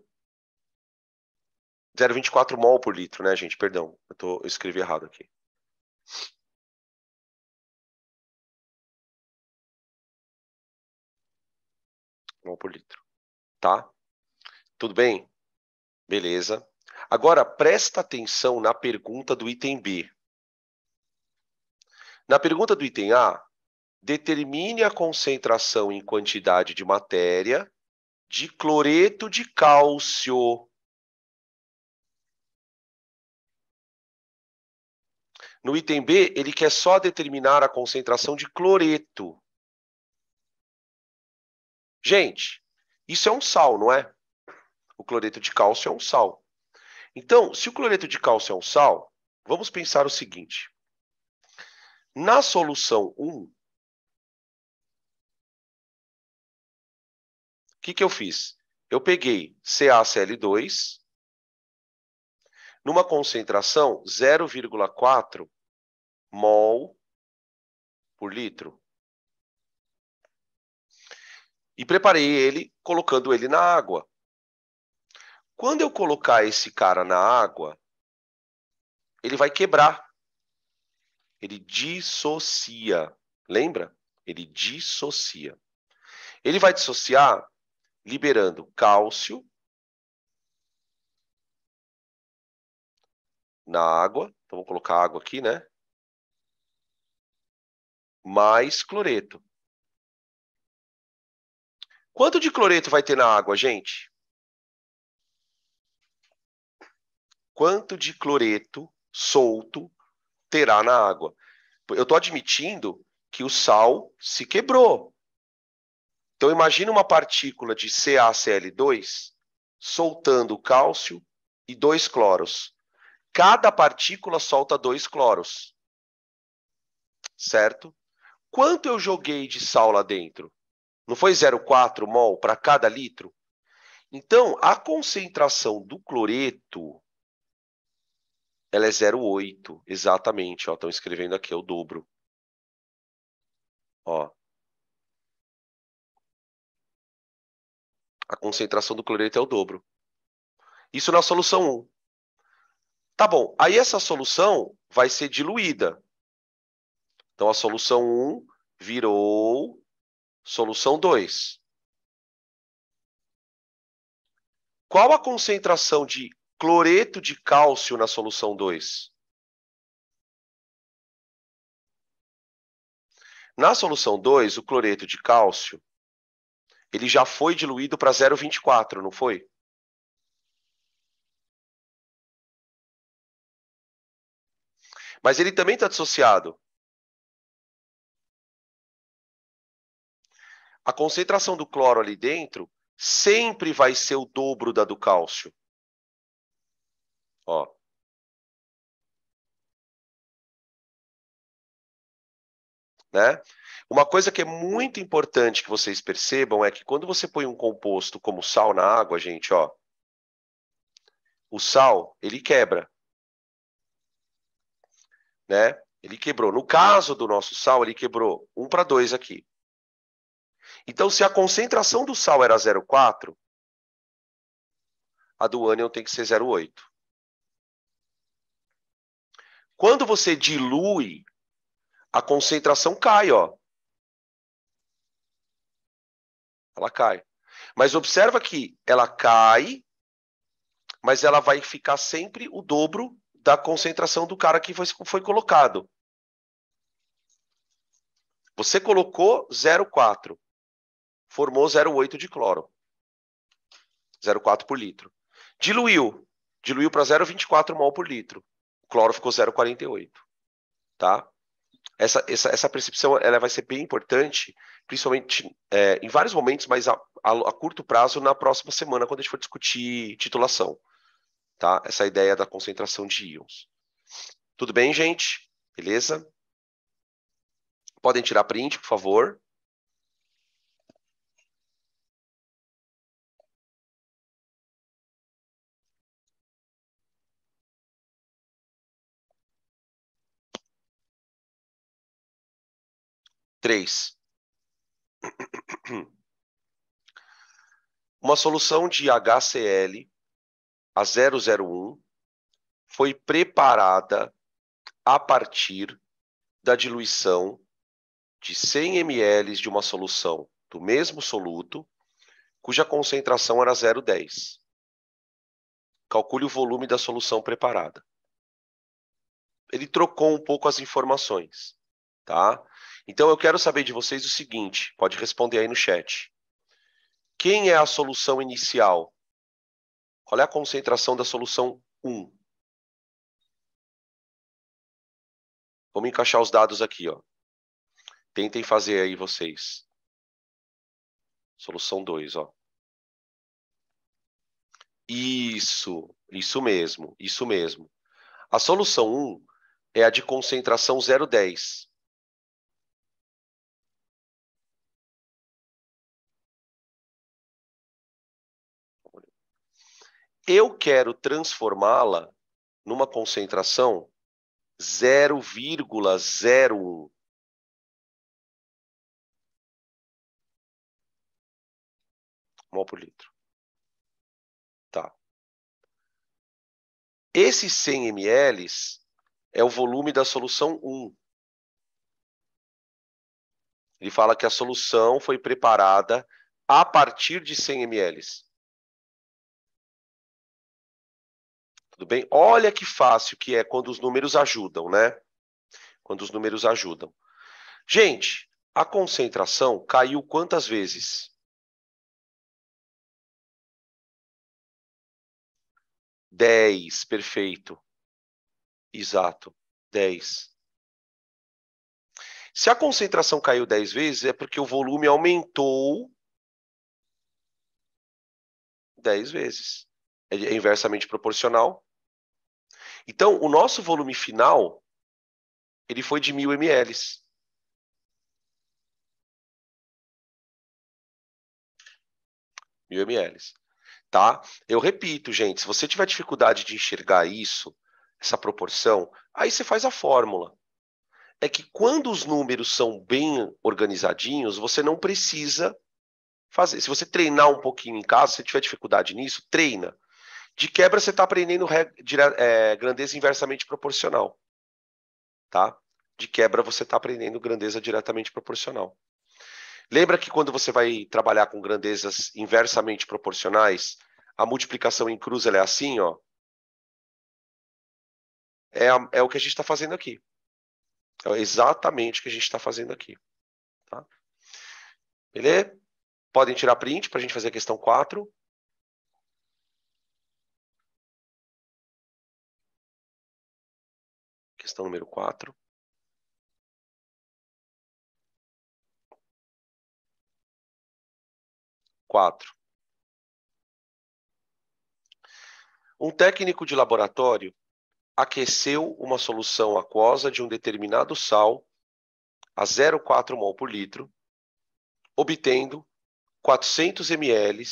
0,24 mol por litro, né, gente? Perdão, eu escrevi errado aqui. Mol por litro. Tá? Tudo bem? Beleza. Agora, presta atenção na pergunta do item B. Na pergunta do item A, determine a concentração em quantidade de matéria de cloreto de cálcio. No item B, ele quer só determinar a concentração de cloreto. Gente, isso é um sal, não é? O cloreto de cálcio é um sal. Então, se o cloreto de cálcio é um sal, vamos pensar o seguinte. Na solução 1, o que eu fiz? Eu peguei CaCl2 numa concentração 0,4 mol por litro. E preparei ele colocando ele na água. Quando eu colocar esse cara na água, ele vai quebrar. Ele dissocia. Lembra? Ele dissocia. Ele vai dissociar liberando cálcio na água. Então, vou colocar água aqui, né? Mais cloreto. Quanto de cloreto vai ter na água, gente? Quanto de cloreto solto terá na água? Eu estou admitindo que o sal se quebrou. Então, imagine uma partícula de CaCl2 soltando cálcio e 2 cloros. Cada partícula solta 2 cloros. Certo? Quanto eu joguei de sal lá dentro? Não foi 0,4 mol para cada litro? Então, a concentração do cloreto, ela é 0,8, exatamente. Estão escrevendo aqui, é o dobro. Ó. A concentração do cloreto é o dobro. Isso na solução 1. Tá bom, aí essa solução vai ser diluída. Então, a solução 1 virou solução 2. Qual a concentração de cloreto de cálcio na solução 2? Na solução 2, o cloreto de cálcio, ele já foi diluído para 0,24, não foi? Mas ele também está dissociado. A concentração do cloro ali dentro sempre vai ser o dobro da do cálcio. Ó. Né? Uma coisa que é muito importante que vocês percebam é que quando você põe um composto como sal na água, gente, ó, o sal, ele quebra. Né? Ele quebrou. No caso do nosso sal, ele quebrou 1:2 aqui. Então, se a concentração do sal era 0,4, a do ânion tem que ser 0,8. Quando você dilui, a concentração cai, ó. Ela cai. Mas observa que ela cai, mas ela vai ficar sempre o dobro da concentração do cara que foi colocado. Você colocou 0,4, formou 0,8 de cloro. 0,4 por litro. Diluiu para 0,24 mol por litro. O cloro ficou 0,48. Tá? Essa percepção ela vai ser bem importante, principalmente em vários momentos, mas a curto prazo, na próxima semana, quando a gente for discutir titulação. Tá? Essa ideia da concentração de íons. Tudo bem, gente? Beleza? Podem tirar print, por favor. Três. Uma solução de HCl a 0,01 foi preparada a partir da diluição de 100 ml de uma solução do mesmo soluto, cuja concentração era 0,10. Calcule o volume da solução preparada. Ele trocou um pouco as informações, tá? Então eu quero saber de vocês o seguinte, pode responder aí no chat. Quem é a solução inicial? Qual é a concentração da solução 1? Vamos encaixar os dados aqui, ó. Tentem fazer aí vocês. Solução 2, ó. Isso mesmo, isso mesmo. A solução 1 é a de concentração 0,10. Eu quero transformá-la numa concentração 0,01. Mol por litro. Tá. Esses 100 ml é o volume da solução 1. Ele fala que a solução foi preparada a partir de 100 ml. Tudo bem? Olha que fácil que é quando os números ajudam, né? Quando os números ajudam. Gente, a concentração caiu quantas vezes? 10, perfeito. Exato, 10. Se a concentração caiu 10 vezes, é porque o volume aumentou 10 vezes. é inversamente proporcional. Então, o nosso volume final, ele foi de 1.000 ml. 1.000 ml, tá? Eu repito, gente, se você tiver dificuldade de enxergar isso, essa proporção, aí você faz a fórmula. É que quando os números são bem organizadinhos, você não precisa fazer. Se você treinar um pouquinho em casa, se tiver dificuldade nisso, treina. De quebra, você está aprendendo grandeza inversamente proporcional, tá? De quebra, você está aprendendo grandeza diretamente proporcional. Lembra que quando você vai trabalhar com grandezas inversamente proporcionais, a multiplicação em cruz ela é assim, ó. É o que a gente está fazendo aqui. É exatamente o que a gente está fazendo aqui. Tá? Beleza? Podem tirar print para a gente fazer a questão 4. Questão número 4. Um técnico de laboratório aqueceu uma solução aquosa de um determinado sal a 0,4 mol por litro, obtendo 400 ml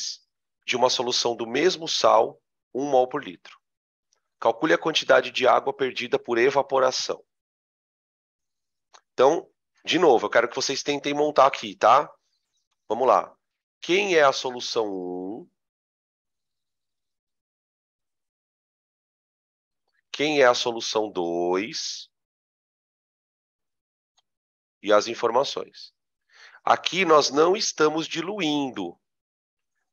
de uma solução do mesmo sal, 1 mol por litro. Calcule a quantidade de água perdida por evaporação. Então, de novo, eu quero que vocês tentem montar aqui, tá? Vamos lá. Quem é a solução 1? Quem é a solução 2? E as informações. Aqui nós não estamos diluindo.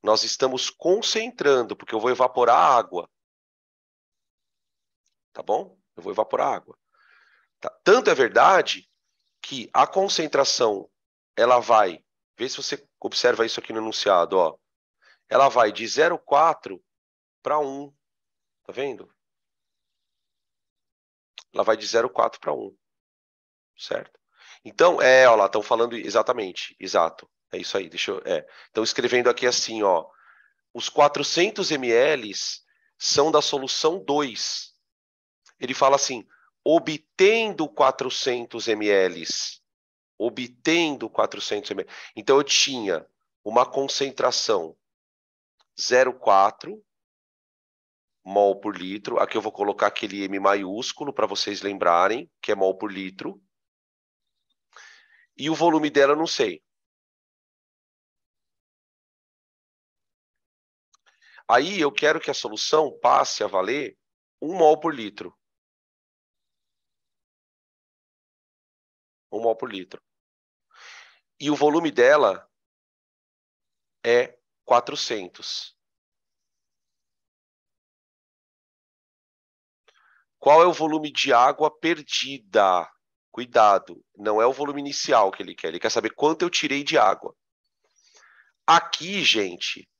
Nós estamos concentrando, porque eu vou evaporar a água. Tá bom? Eu vou evaporar a água. Tá. Tanto é verdade que a concentração, ela vai... Vê se você observa isso aqui no enunciado, ó. Ela vai de 0,4 para 1. Tá vendo? Ela vai de 0,4 para 1. Certo? Então, ó lá, estão falando exatamente, exato. É isso aí, deixa eu... Estão escrevendo aqui assim, ó. Os 400 ml são da solução 2. Ele fala assim, obtendo 400 ml. Obtendo 400 ml. Então, eu tinha uma concentração 0,4 mol por litro. Aqui eu vou colocar aquele M maiúsculo para vocês lembrarem, que é mol por litro. E o volume dela eu não sei. Aí eu quero que a solução passe a valer 1 mol por litro. 1 mol por litro. E o volume dela é 400. Qual é o volume de água perdida? Cuidado, não é o volume inicial que ele quer. Ele quer saber quanto eu tirei de água. Aqui, gente,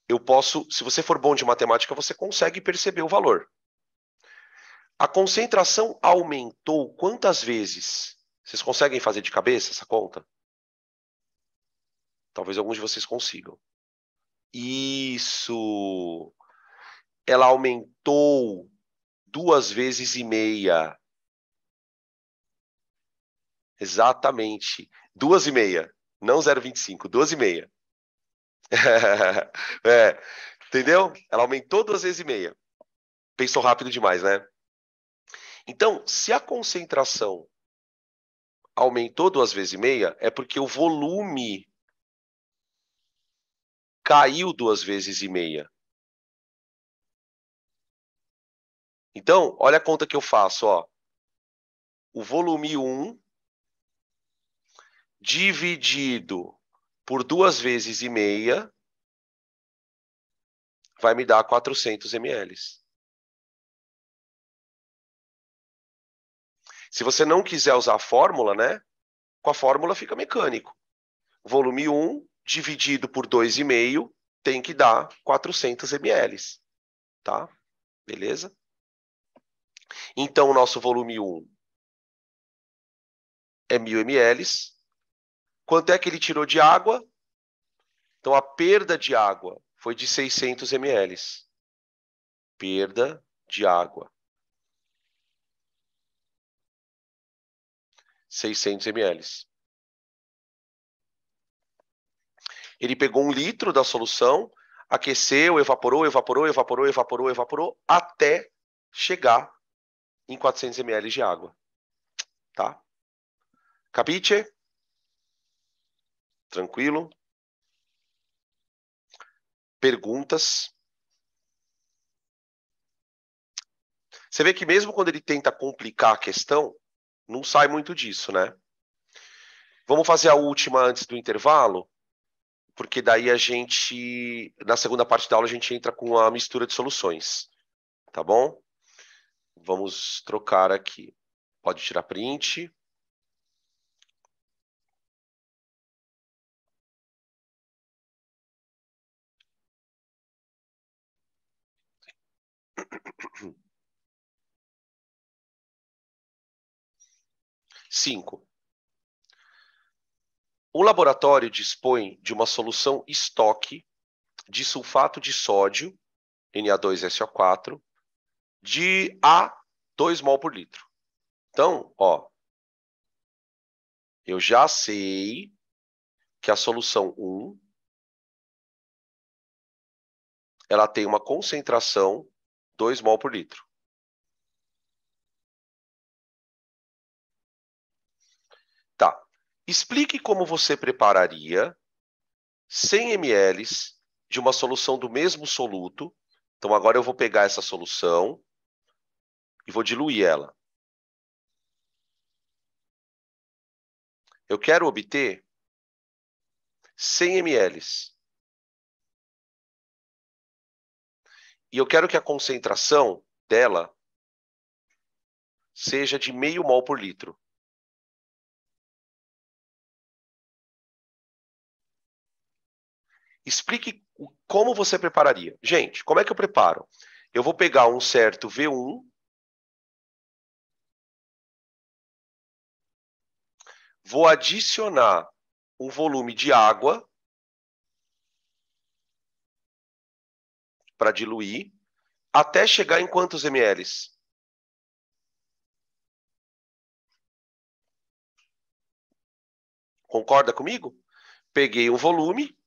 eu posso... Se você for bom de matemática, você consegue perceber o valor. A concentração aumentou quantas vezes? Vocês conseguem fazer de cabeça essa conta? Talvez alguns de vocês consigam. Isso! Ela aumentou 2,5 vezes. Exatamente. 2,5. Não 0,25, 2,5. Entendeu? Ela aumentou 2,5 vezes. Pensou rápido demais, né? Então, se a concentração aumentou 2,5 vezes, é porque o volume caiu 2,5 vezes. Então, olha a conta que eu faço, ó. O volume 1 dividido por 2,5 vezes vai me dar 400 ml. Se você não quiser usar a fórmula, né? Com a fórmula fica mecânico. Volume 1 dividido por 2,5 tem que dar 400 ml. Tá? Beleza? Então, o nosso volume 1 é 1.000 ml. Quanto é que ele tirou de água? Então, a perda de água foi de 600 ml. perda de água. 600 ml. Ele pegou 1 litro da solução, aqueceu, evaporou, até chegar em 400 ml de água. Tá? Capiche? Tranquilo? Perguntas? Você vê que mesmo quando ele tenta complicar a questão, não sai muito disso, né? Vamos fazer a última antes do intervalo? Porque daí a gente, na segunda parte da aula, a gente entra com a mistura de soluções. Tá bom? Vamos trocar aqui. Pode tirar print. Cinco. O laboratório dispõe de uma solução estoque de sulfato de sódio, Na2SO4, de a 2 mol por litro. Então, ó, eu já sei que a solução 1 ela tem uma concentração 2 mol por litro. Tá. Explique como você prepararia 100 ml de uma solução do mesmo soluto. Então, agora eu vou pegar essa solução e vou diluir ela. Eu quero obter 100 ml. E eu quero que a concentração dela seja de meio mol por litro. Explique como você prepararia. Gente, como é que eu preparo? Eu vou pegar um certo V1, vou adicionar um volume de água para diluir, até chegar em quantos ml? Concorda comigo? Peguei um volume,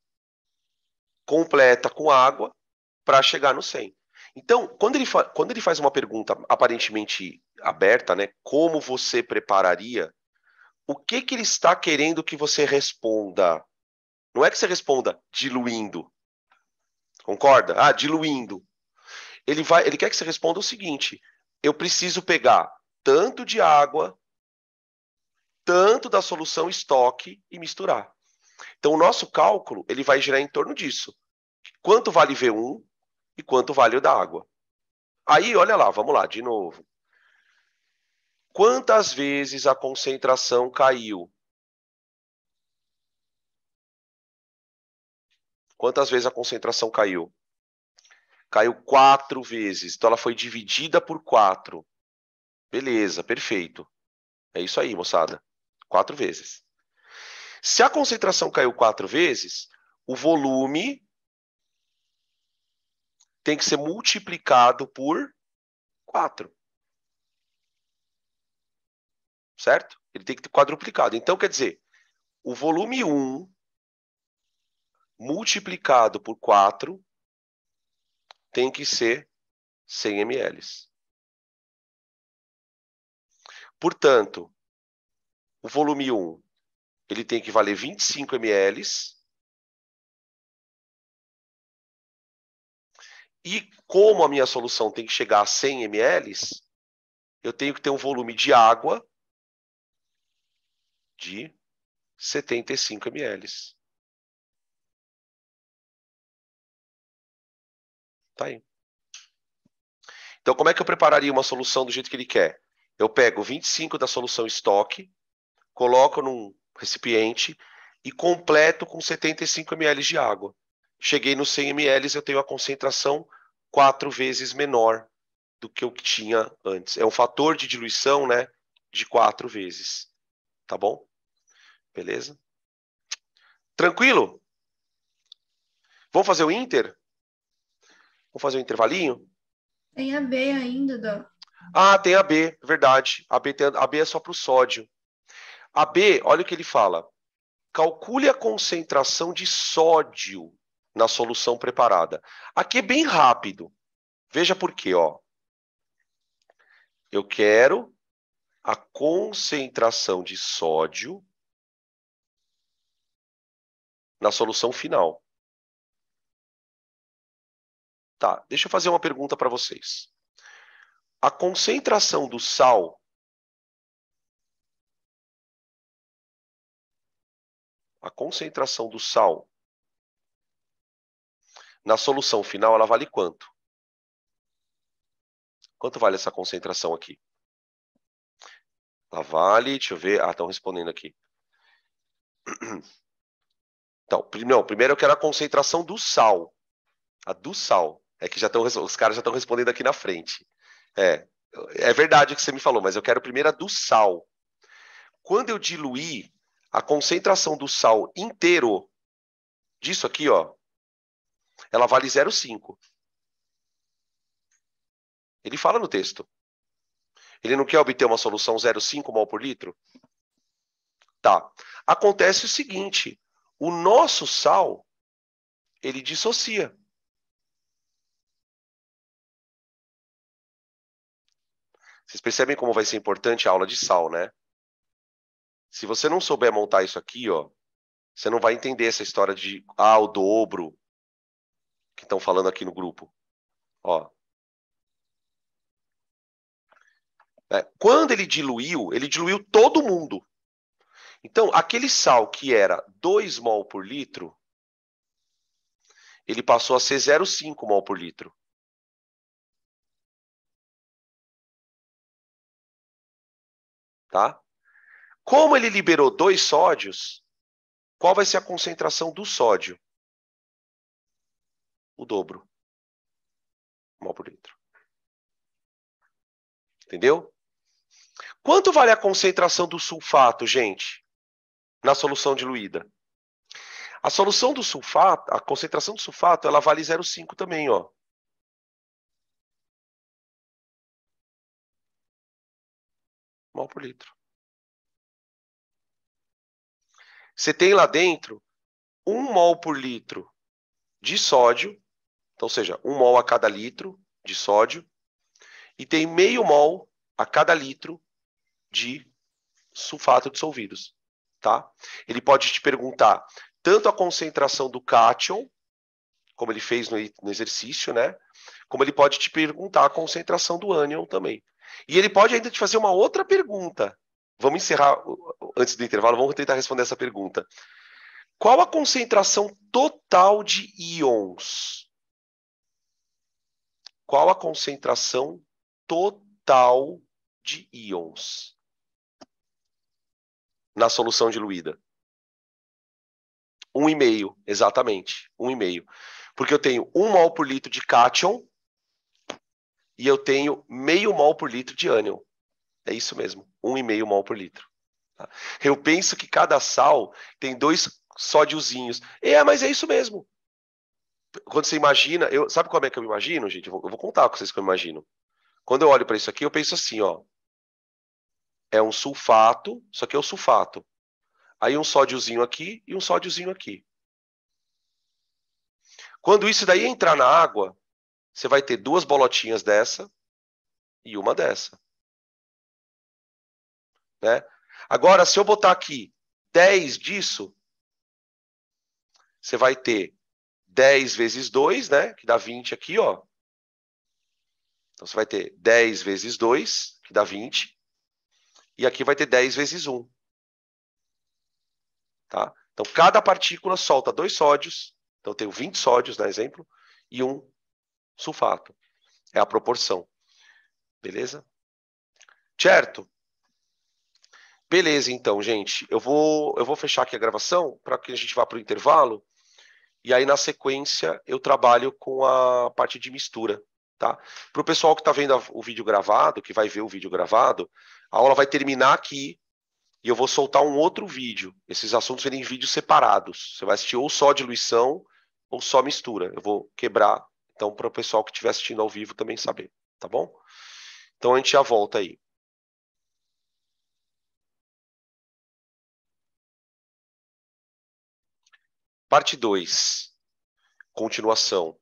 completa com água, para chegar no 100. Então, quando ele faz uma pergunta aparentemente aberta, né, como você prepararia, o que ele está querendo que você responda? Não é que você responda diluindo. Concorda? Ah, diluindo. Ele quer que você responda o seguinte: eu preciso pegar tanto de água, tanto da solução estoque e misturar. Então, o nosso cálculo ele vai girar em torno disso. Quanto vale V1 e quanto vale o da água. Aí, olha lá, vamos lá, de novo. Quantas vezes a concentração caiu? Quantas vezes a concentração caiu? Caiu 4 vezes. Então, ela foi dividida por 4. Beleza, perfeito. É isso aí, moçada. 4 vezes. Se a concentração caiu 4 vezes, o volume tem que ser multiplicado por 4. Certo? Ele tem que ter quadruplicado. Então, quer dizer, o volume 1 multiplicado por 4 tem que ser 100 ml. Portanto, o volume 1 ele tem que valer 25 ml. E como a minha solução tem que chegar a 100 ml, eu tenho que ter um volume de água de 75 ml. Tá aí. Então, como é que eu prepararia uma solução do jeito que ele quer? Eu pego 25 da solução estoque, coloco num recipiente e completo com 75 ml de água. Cheguei nos 100 ml, eu tenho a concentração 4 vezes menor do que o que tinha antes. É um fator de diluição, né, de 4 vezes. Tá bom? Beleza? Tranquilo? Vamos fazer o Inter? Vamos fazer o intervalinho? Tem a B ainda, Dó. Ah, tem a B, verdade. A B é só para o sódio. A B, olha o que ele fala. Calcule a concentração de sódio na solução preparada. Aqui é bem rápido. Veja por quê, ó. Eu quero a concentração de sódio na solução final. Tá, deixa eu fazer uma pergunta para vocês. A concentração do sal, na solução final, ela vale quanto? Quanto vale essa concentração aqui? Ela vale, deixa eu ver. Ah, estão respondendo aqui. Então, não, primeiro eu quero a concentração do sal. A do sal. É que os caras já estão respondendo aqui na frente. É verdade o que você me falou, mas eu quero primeiro a do sal. Quando eu diluir a concentração do sal inteiro, disso aqui, ó, ela vale 0,5. Ele fala no texto. Ele não quer obter uma solução 0,5 mol por litro? Tá. Acontece o seguinte, o nosso sal, ele dissocia. Vocês percebem como vai ser importante a aula de sal, né? Se você não souber montar isso aqui, ó, você não vai entender essa história de o dobro que estão falando aqui no grupo. Ó. Quando ele diluiu todo mundo. Então, aquele sal que era 2 mol por litro, ele passou a ser 0,5 mol por litro. Tá? Como ele liberou 2 sódios, qual vai ser a concentração do sódio? O dobro. Mol por litro. Entendeu? Quanto vale a concentração do sulfato, gente, na solução diluída? A solução do sulfato, a concentração do sulfato, ela vale 0,5 também, ó. Mol por litro. Você tem lá dentro 1 mol por litro de sódio, então, ou seja, 1 mol a cada litro de sódio, e tem meio mol a cada litro de sulfato dissolvidos, tá? Ele pode te perguntar tanto a concentração do cátion, como ele fez no exercício, né? Como ele pode te perguntar a concentração do ânion também. E ele pode ainda te fazer uma outra pergunta. Vamos encerrar antes do intervalo, vamos tentar responder essa pergunta. Qual a concentração total de íons? Qual a concentração total de íons na solução diluída? 1,5, exatamente, 1,5. Porque eu tenho 1 mol por litro de cátion e eu tenho meio mol por litro de ânion. É isso mesmo, 1,5 mol por litro. Tá? Eu penso que cada sal tem 2 sódiozinhos. Mas é isso mesmo. Quando você imagina, sabe como é que eu imagino, gente? Eu vou contar com vocês que eu imagino. Quando eu olho para isso aqui, eu penso assim, ó. É um sulfato, isso aqui é o sulfato. Aí um sódiozinho aqui e um sódiozinho aqui. Quando isso daí entrar na água, você vai ter 2 bolotinhas dessa e uma dessa. Né? Agora, se eu botar aqui 10 disso, você vai ter 10 vezes 2, né? Que dá 20 aqui, ó. Então, você vai ter 10 vezes 2, que dá 20. E aqui vai ter 10 vezes 1. Tá? Então, cada partícula solta 2 sódios. Então, eu tenho 20 sódios, no exemplo, e 1 sulfato. É a proporção. Beleza? Certo? Beleza, então, gente. Eu vou fechar aqui a gravação para que a gente vá para o intervalo. E aí, na sequência, eu trabalho com a parte de mistura. Tá? Para o pessoal que está vendo o vídeo gravado, que vai ver o vídeo gravado, a aula vai terminar aqui e eu vou soltar um outro vídeo. Esses assuntos serem vídeos separados. Você vai assistir ou só diluição ou só mistura. Eu vou quebrar, então, para o pessoal que estiver assistindo ao vivo também saber. tá bom? Então a gente já volta aí. Parte 2, continuação,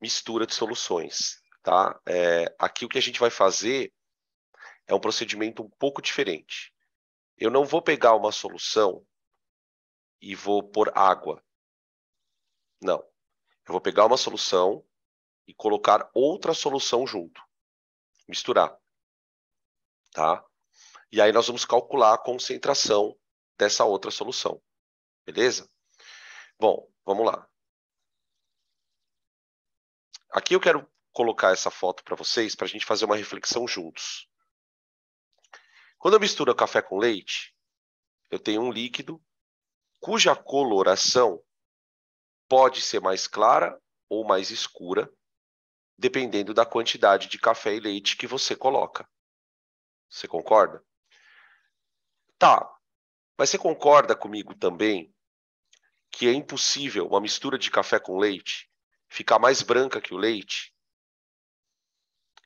mistura de soluções, tá? Aqui o que a gente vai fazer é um procedimento um pouco diferente. Eu não vou pegar uma solução e vou pôr água. Não. Eu vou pegar uma solução e colocar outra solução junto. Misturar, tá? E aí nós vamos calcular a concentração dessa outra solução. Beleza? Bom, vamos lá. Aqui eu quero colocar essa foto para vocês, para a gente fazer uma reflexão juntos. Quando eu misturo café com leite, eu tenho um líquido cuja coloração pode ser mais clara ou mais escura, dependendo da quantidade de café e leite que você coloca. Você concorda? Tá, mas você concorda comigo também que é impossível uma mistura de café com leite ficar mais branca que o leite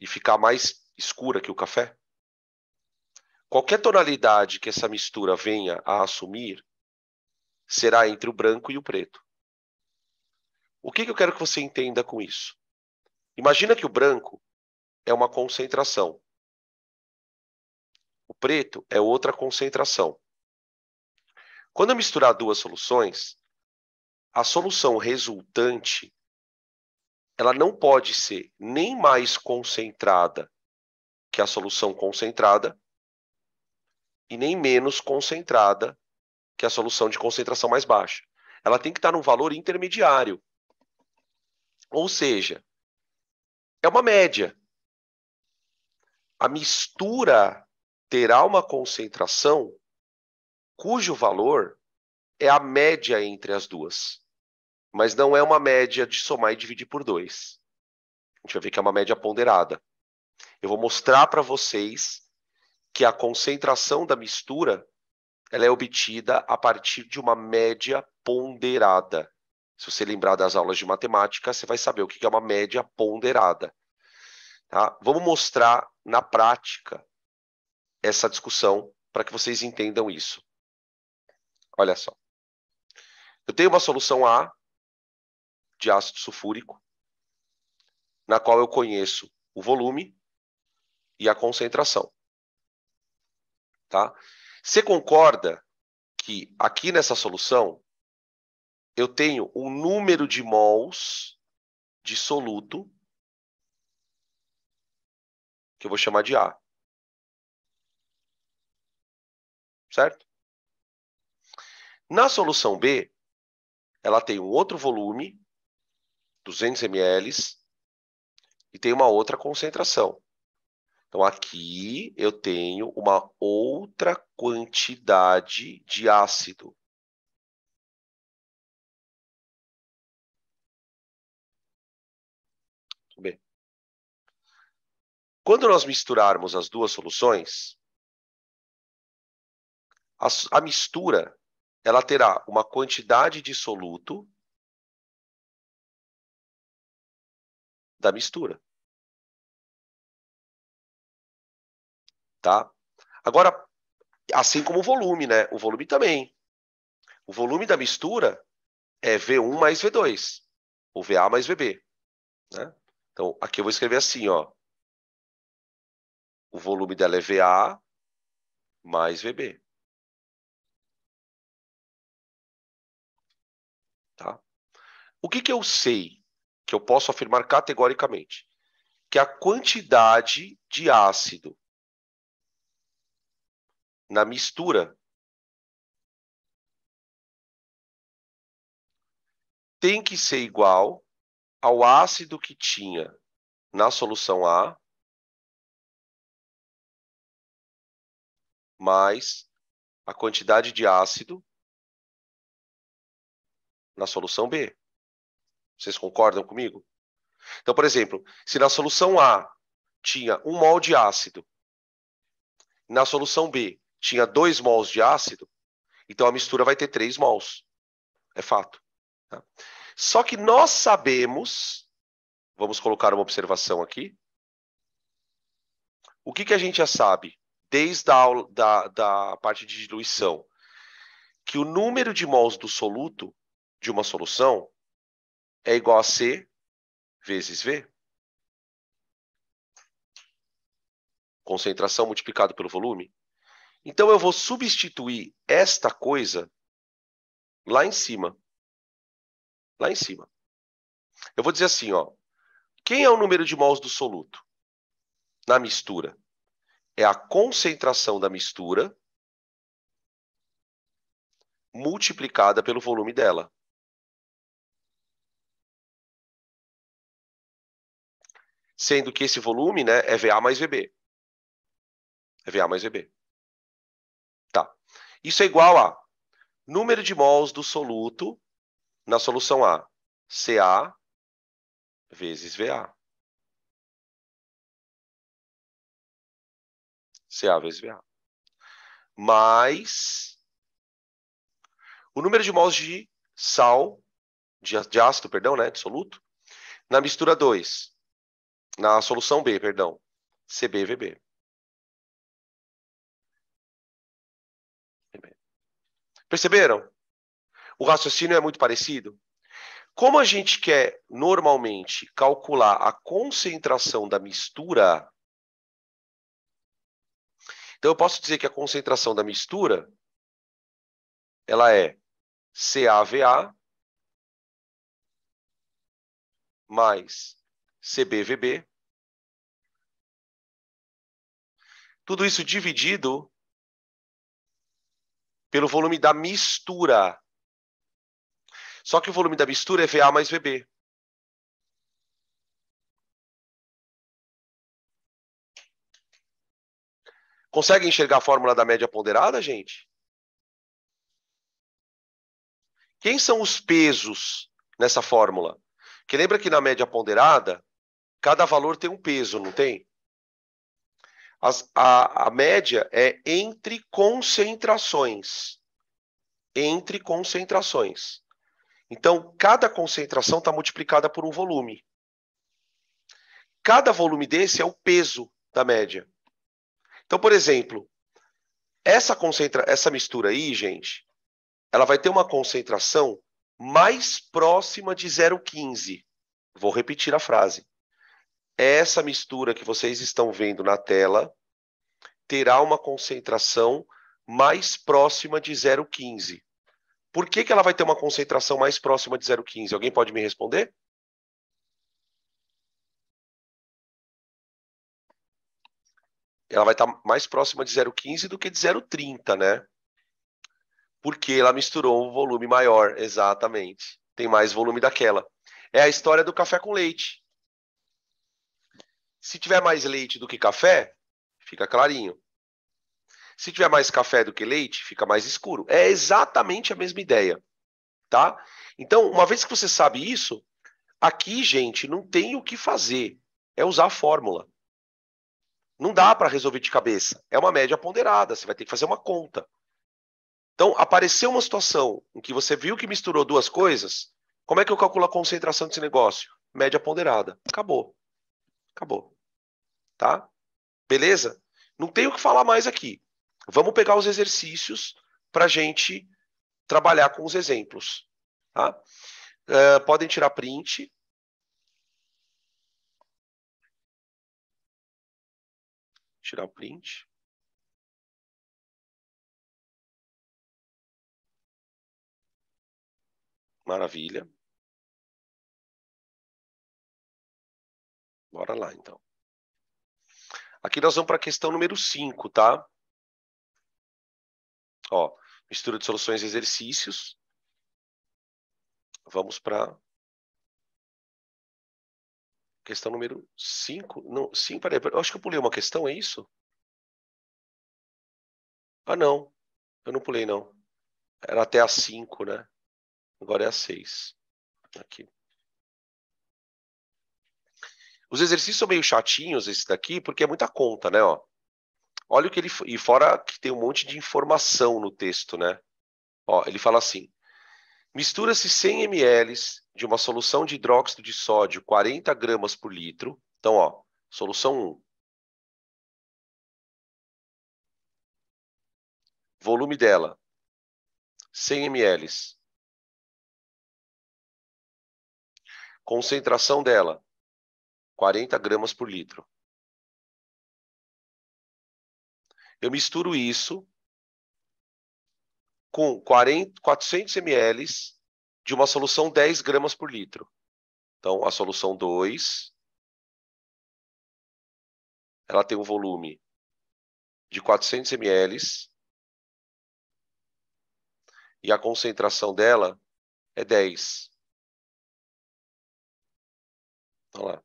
e ficar mais escura que o café? Qualquer tonalidade que essa mistura venha a assumir será entre o branco e o preto. O que eu quero que você entenda com isso? Imagina que o branco é uma concentração. O preto é outra concentração. Quando eu misturar duas soluções, a solução resultante ela não pode ser nem mais concentrada que a solução concentrada e nem menos concentrada que a solução de concentração mais baixa. Ela tem que estar num valor intermediário. Ou seja, é uma média. A mistura terá uma concentração cujo valor é a média entre as duas. Mas não é uma média de somar e dividir por 2. A gente vai ver que é uma média ponderada. Eu vou mostrar para vocês que a concentração da mistura ela é obtida a partir de uma média ponderada. Se você lembrar das aulas de matemática, você vai saber o que é uma média ponderada. Tá? Vamos mostrar na prática essa discussão para que vocês entendam isso. Olha só. Eu tenho uma solução A de ácido sulfúrico, na qual eu conheço o volume e a concentração. Tá? Você concorda que aqui nessa solução eu tenho um número de mols de soluto que eu vou chamar de A. Certo? Na solução B, ela tem um outro volume, 200 ml, e tem uma outra concentração. Então, aqui eu tenho uma outra quantidade de ácido. Bem, quando nós misturarmos as duas soluções, a mistura ela terá uma quantidade de soluto da mistura. Tá? Agora, assim como o volume, né? O volume também. O volume da mistura é V1 mais V2, ou VA mais VB. Né? Então, aqui eu vou escrever assim, ó. O volume dela é VA mais VB. Tá? O que eu sei que eu posso afirmar categoricamente? Que a quantidade de ácido na mistura tem que ser igual ao ácido que tinha na solução A mais a quantidade de ácido na solução B. Vocês concordam comigo? Então, por exemplo, se na solução A tinha 1 mol de ácido, na solução B tinha 2 mols de ácido, então a mistura vai ter 3 mols. É fato. Tá? Só que nós sabemos, vamos colocar uma observação aqui, O que a gente já sabe, desde a aula, da parte de diluição? Que o número de mols do soluto de uma solução é igual a C vezes V. Concentração multiplicado pelo volume. Então, eu vou substituir esta coisa lá em cima. Lá em cima. Eu vou dizer assim, ó. Quem é o número de mols do soluto? Na mistura. É a concentração da mistura multiplicada pelo volume dela. Sendo que esse volume, né, é VA mais VB. É VA mais VB. Tá. Isso é igual a número de mols do soluto na solução A. CA vezes VA. CA vezes VA. Mais o número de mols de sal, de ácido, perdão, né, de soluto, na mistura 2. Na solução B, perdão. CbVB. Perceberam? O raciocínio é muito parecido. Como a gente quer normalmente calcular a concentração da mistura, então eu posso dizer que a concentração da mistura ela é CaVA mais CbVB. Tudo isso dividido pelo volume da mistura. Só que o volume da mistura é VA mais VB. Consegue enxergar a fórmula da média ponderada, gente? Quem são os pesos nessa fórmula? Porque lembra que na média ponderada, cada valor tem um peso, não tem? A média é entre concentrações. Entre concentrações. Então, cada concentração está multiplicada por um volume. Cada volume desse é o peso da média. Então, por exemplo, essa mistura aí, gente, ela vai ter uma concentração mais próxima de 0,15. Vou repetir a frase. Essa mistura que vocês estão vendo na tela terá uma concentração mais próxima de 0,15. Por que ela vai ter uma concentração mais próxima de 0,15? Alguém pode me responder? Ela vai estar mais próxima de 0,15 do que de 0,30, né? Porque ela misturou um volume maior, exatamente. Tem mais volume daquela. É a história do café com leite. Se tiver mais leite do que café, fica clarinho. Se tiver mais café do que leite, fica mais escuro. É exatamente a mesma ideia, tá? Então, uma vez que você sabe isso, aqui, gente, não tem o que fazer. É usar a fórmula. Não dá para resolver de cabeça. É uma média ponderada, você vai ter que fazer uma conta. Então, apareceu uma situação em que você viu que misturou duas coisas, como é que eu calculo a concentração desse negócio? Média ponderada. Acabou. Acabou. Tá? Beleza? Não tem o que falar mais aqui. Vamos pegar os exercícios para a gente trabalhar com os exemplos. Tá? Podem tirar print. Tirar o print. Maravilha. Bora lá, então. Aqui nós vamos para a questão número 5, tá? Ó, mistura de soluções e exercícios. Vamos para questão número 5. Não, sim, peraí, eu acho que eu pulei uma questão, é isso? Ah, não. Eu não pulei, não. Era até a 5, né? Agora é a 6. Aqui. Os exercícios são meio chatinhos, esse daqui, porque é muita conta, né? Ó. Olha o que ele... E fora que tem um monte de informação no texto, né? Ó, ele fala assim. Mistura-se 100 ml de uma solução de hidróxido de sódio, 40 gramas por litro. Então, ó, solução 1. Volume dela, 100 ml. Concentração dela, 40 gramas por litro. Eu misturo isso com 400 ml de uma solução 10 gramas por litro. Então, a solução 2, ela tem um volume de 400 ml e a concentração dela é 10. Olha lá.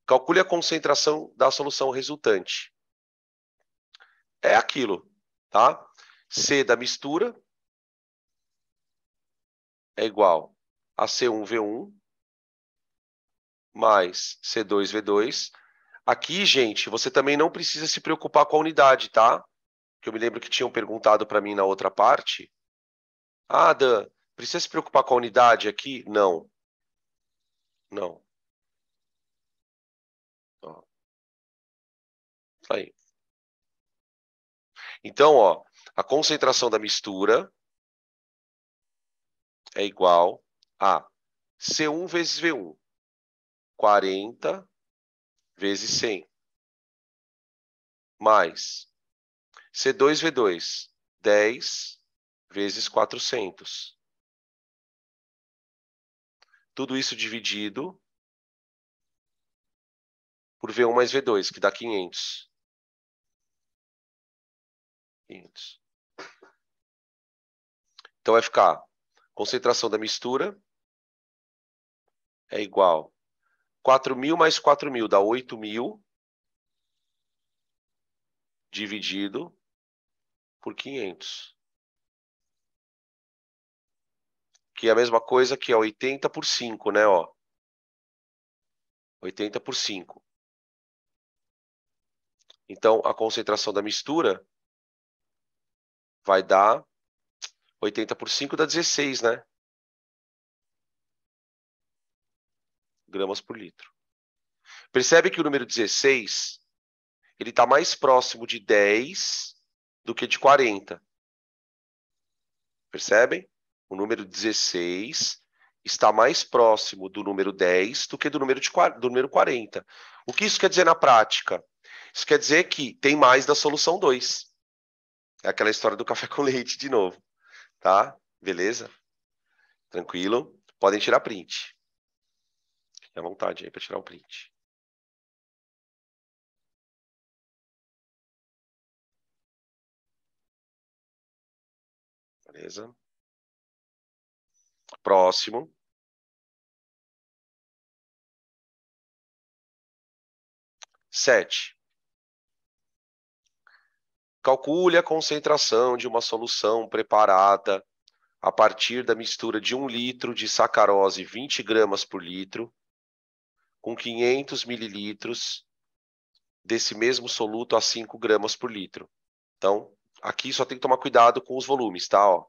Calcule a concentração da solução resultante. É aquilo, tá? C da mistura é igual a C1V1 mais C2V2. Aqui, gente, você também não precisa se preocupar com a unidade, tá? Que eu me lembro que tinham perguntado para mim na outra parte. Ah, Dan, precisa se preocupar com a unidade aqui? Não. Não. Ó. Isso aí. Então, ó, a concentração da mistura é igual a C1 vezes V1, 40 vezes 100, mais C2V2, 10 vezes 400. Tudo isso dividido por V1 mais V2, que dá 500. 500. Então vai ficar, concentração da mistura é igual 4.000 mais 4.000 dá 8.000 dividido por 500. Que é a mesma coisa que é 80 por 5, né? Ó. 80 por 5. Então, a concentração da mistura vai dar 80 por 5 dá 16, né? Gramas por litro. Percebe que o número 16, ele está mais próximo de 10 do que de 40. Percebem? O número 16 está mais próximo do número 10 do que do número 40. O que isso quer dizer na prática? Isso quer dizer que tem mais da solução 2. É aquela história do café com leite de novo. Tá? Beleza? Tranquilo? Podem tirar print. Fique à vontade aí para tirar o print. Beleza? Próximo. Sete. Calcule a concentração de uma solução preparada a partir da mistura de 1 litro de sacarose 20 gramas por litro com 500 mililitros desse mesmo soluto a 5 gramas por litro. Então, aqui só tem que tomar cuidado com os volumes, tá? Ó.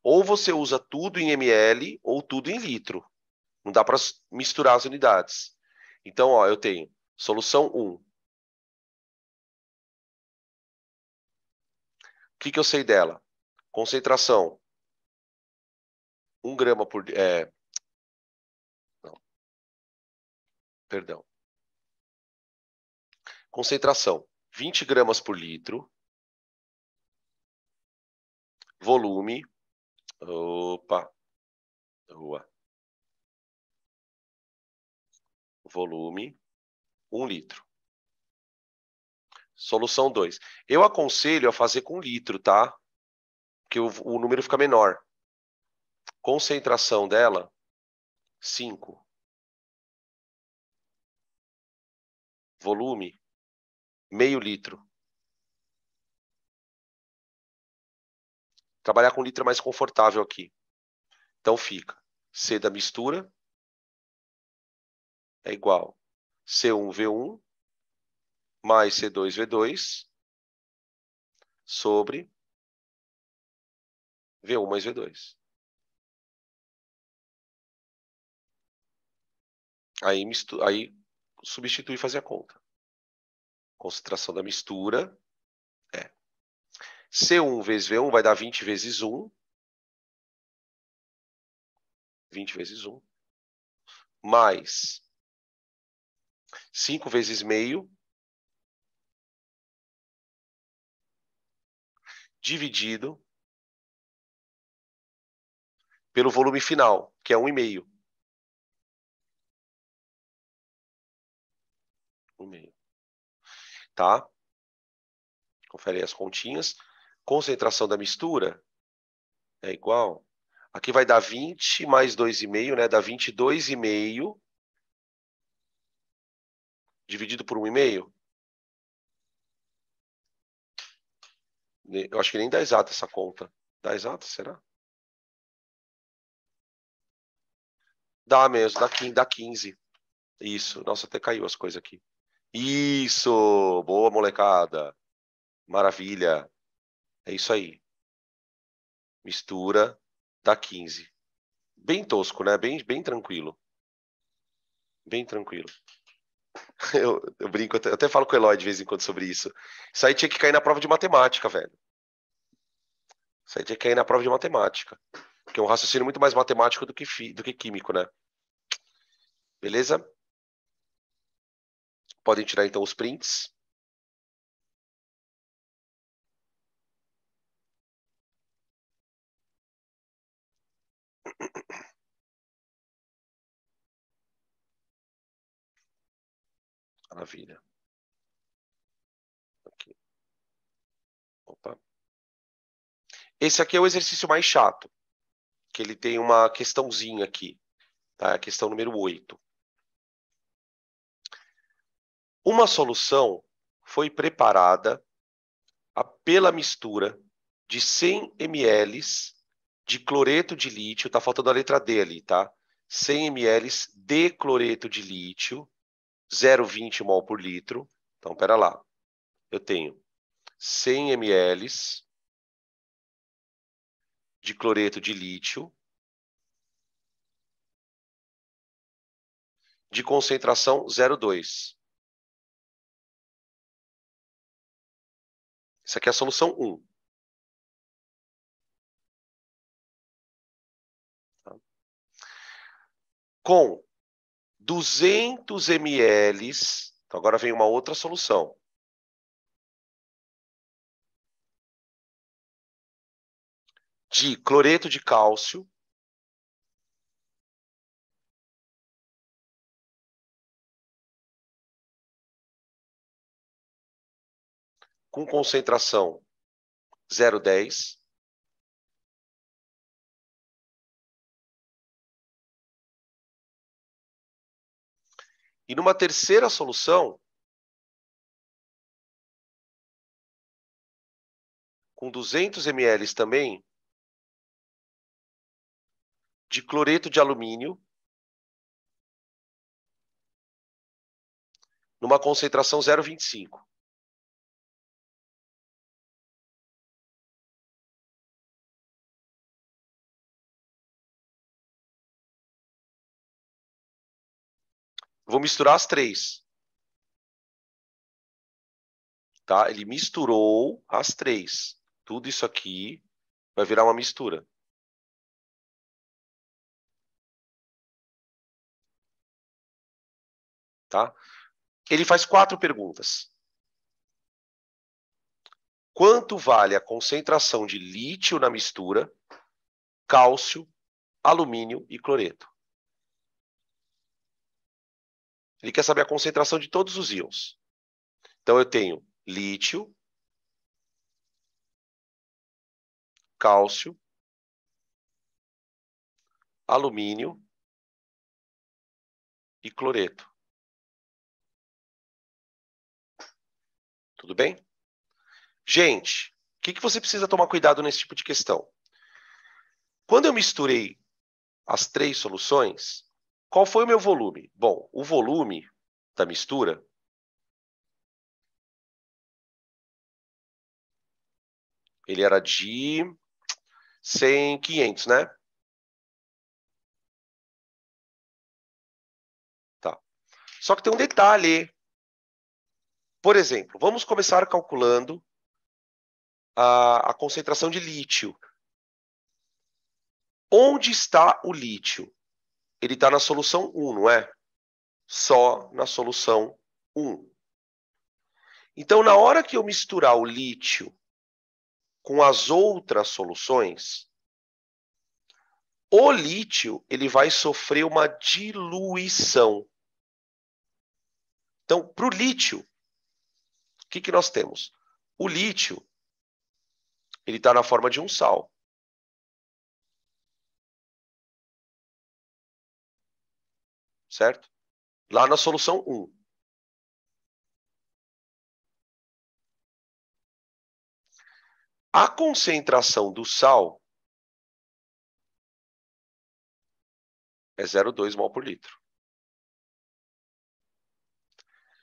Ou você usa tudo em ml ou tudo em litro. Não dá para misturar as unidades. Então, ó, eu tenho solução 1. O que eu sei dela? Concentração. 1 grama por... não, perdão. Concentração. 20 gramas por litro. Volume. Opa. Rua. Volume. 1 litro. Solução 2. Eu aconselho a fazer com litro, tá? Porque o número fica menor. Concentração dela, 5. Volume, meio litro. Trabalhar com litro é mais confortável aqui. Então fica C da mistura é igual C1V1 mais C2V2 sobre V1 mais V2. Aí substitui e fazer a conta. Concentração da mistura é C1 vezes V1 vai dar 20 vezes 1. 20 vezes 1. Mais 5 vezes meio. Dividido pelo volume final, que é 1,5. 1,5. Tá? Confere aí as continhas. Concentração da mistura é igual. Aqui vai dar 20 mais 2,5, né? Dá 22,5 dividido por 1,5. Eu acho que nem dá exata essa conta. Dá exata, será? Dá mesmo, dá 15. Isso. Nossa, até caiu as coisas aqui. Isso! Boa, molecada. Maravilha. É isso aí. Mistura, dá 15. Bem tosco, né? Bem tranquilo. Bem tranquilo. Eu brinco, eu até falo com o Eloy de vez em quando sobre isso. Isso aí tinha que cair na prova de matemática, velho. Isso aí tinha que cair na prova de matemática. Porque é um raciocínio muito mais matemático do que químico, né? Beleza? Podem tirar então os prints. Maravilha. Aqui. Opa. Esse aqui é o exercício mais chato, que ele tem uma questãozinha aqui, tá? A questão número 8. Uma solução foi preparada pela mistura de 100 ml de cloreto de lítio, tá faltando a letra D ali, tá? 100 ml de cloreto de lítio, 0,20 mol por litro. Então, pera lá. Eu tenho 100 ml de cloreto de lítio de concentração 0,2. Isso aqui é a solução 1. Tá? Com 200 ml, então agora vem uma outra solução. De cloreto de cálcio, com concentração 0,10. E numa terceira solução, com 200 ml também, de cloreto de alumínio, numa concentração 0,25. Vou misturar as três. Tá? Ele misturou as três. Tudo isso aqui vai virar uma mistura. Tá? Ele faz 4 perguntas. Quanto vale a concentração de lítio na mistura, cálcio, alumínio e cloreto? Ele quer saber a concentração de todos os íons. Então, eu tenho lítio, cálcio, alumínio e cloreto. Tudo bem? Gente, o que você precisa tomar cuidado nesse tipo de questão? Quando eu misturei as 3 soluções, qual foi o meu volume? Bom, o volume da mistura ele era de 100, 500, né? Tá. Só que tem um detalhe. Por exemplo, vamos começar calculando a concentração de lítio. Onde está o lítio? Ele está na solução 1, não é? Só na solução 1. Então, na hora que eu misturar o lítio com as outras soluções, o lítio ele vai sofrer uma diluição. Então, para o lítio, o que nós temos? O lítio ele está na forma de um sal. Certo? Lá na solução 1. A concentração do sal é 0,2 mol por litro.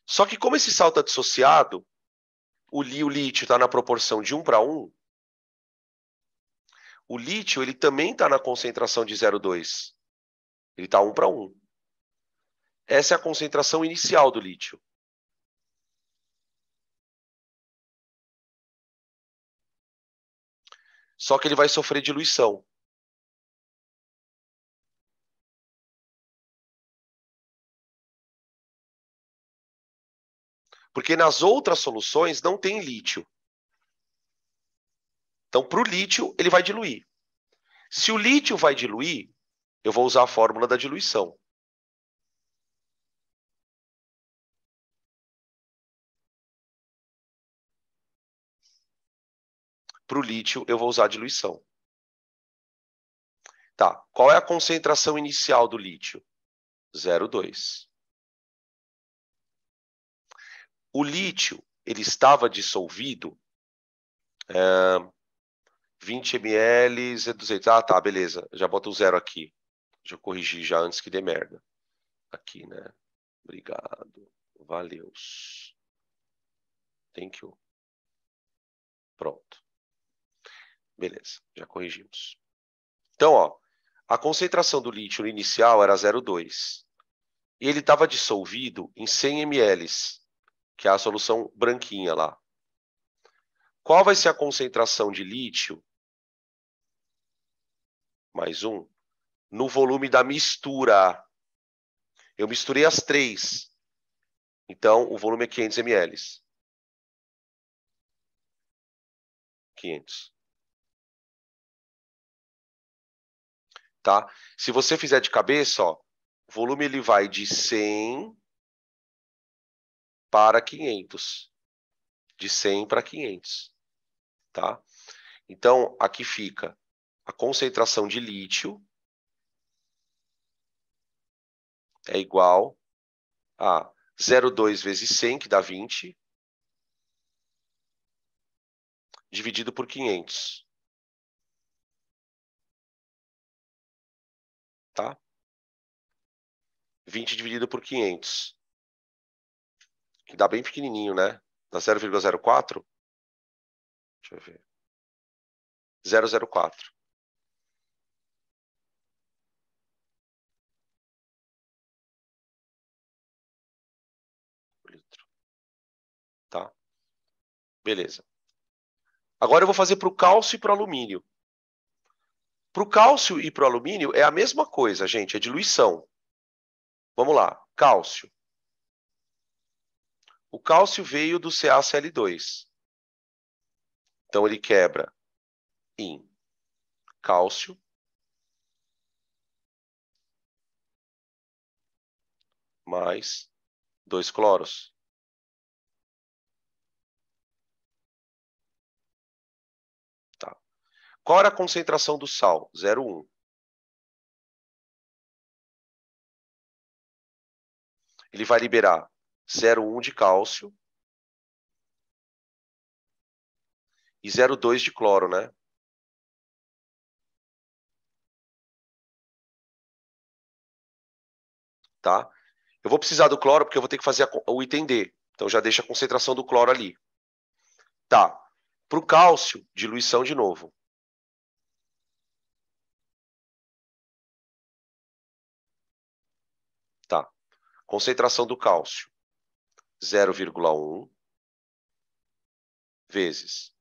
Só que como esse sal está dissociado, o lítio está na proporção de 1 para 1, o lítio ele também está na concentração de 0,2. Ele está 1 para 1. Essa é a concentração inicial do lítio. Só que ele vai sofrer diluição. Porque nas outras soluções não tem lítio. Então, para o lítio, ele vai diluir. Se o lítio vai diluir, eu vou usar a fórmula da diluição. Para o lítio, eu vou usar a diluição. Tá, qual é a concentração inicial do lítio? 0,2. O lítio, ele estava dissolvido, 20 ml é 200. Ah, tá, beleza. Já boto o 0 aqui. Deixa eu corrigir já antes que dê merda. Aqui, né? Obrigado. Valeu. Thank you. Pronto. Beleza, já corrigimos. Então, ó, a concentração do lítio inicial era 0,2. E ele estava dissolvido em 100 ml, que é a solução branquinha lá. Qual vai ser a concentração de lítio, mais um, no volume da mistura? Eu misturei as três. Então, o volume é 500 ml. 500. Tá? Se você fizer de cabeça, ó, o volume ele vai de 100 para 500. De 100 para 500. Tá? Então, aqui fica a concentração de lítio é igual a 0,2 vezes 100, que dá 20, dividido por 500. Tá? 20 dividido por 500. Que dá bem pequenininho, né? Dá 0,04. Deixa eu ver. 0,04. Litro. Tá? Beleza. Agora eu vou fazer para o cálcio e para o alumínio. Para o cálcio e para o alumínio é a mesma coisa, gente, é diluição. Vamos lá, cálcio. O cálcio veio do CaCl2. Então ele quebra em cálcio mais 2 cloros. Tá. Qual era a concentração do sal? 0,1. Ele vai liberar 0,1 de cálcio e 0,2 de cloro, né? Tá? Eu vou precisar do cloro porque eu vou ter que fazer o item D. Então já deixa a concentração do cloro ali. Tá. Para o cálcio, diluição de novo. Tá. Concentração do cálcio, 0,1 vezes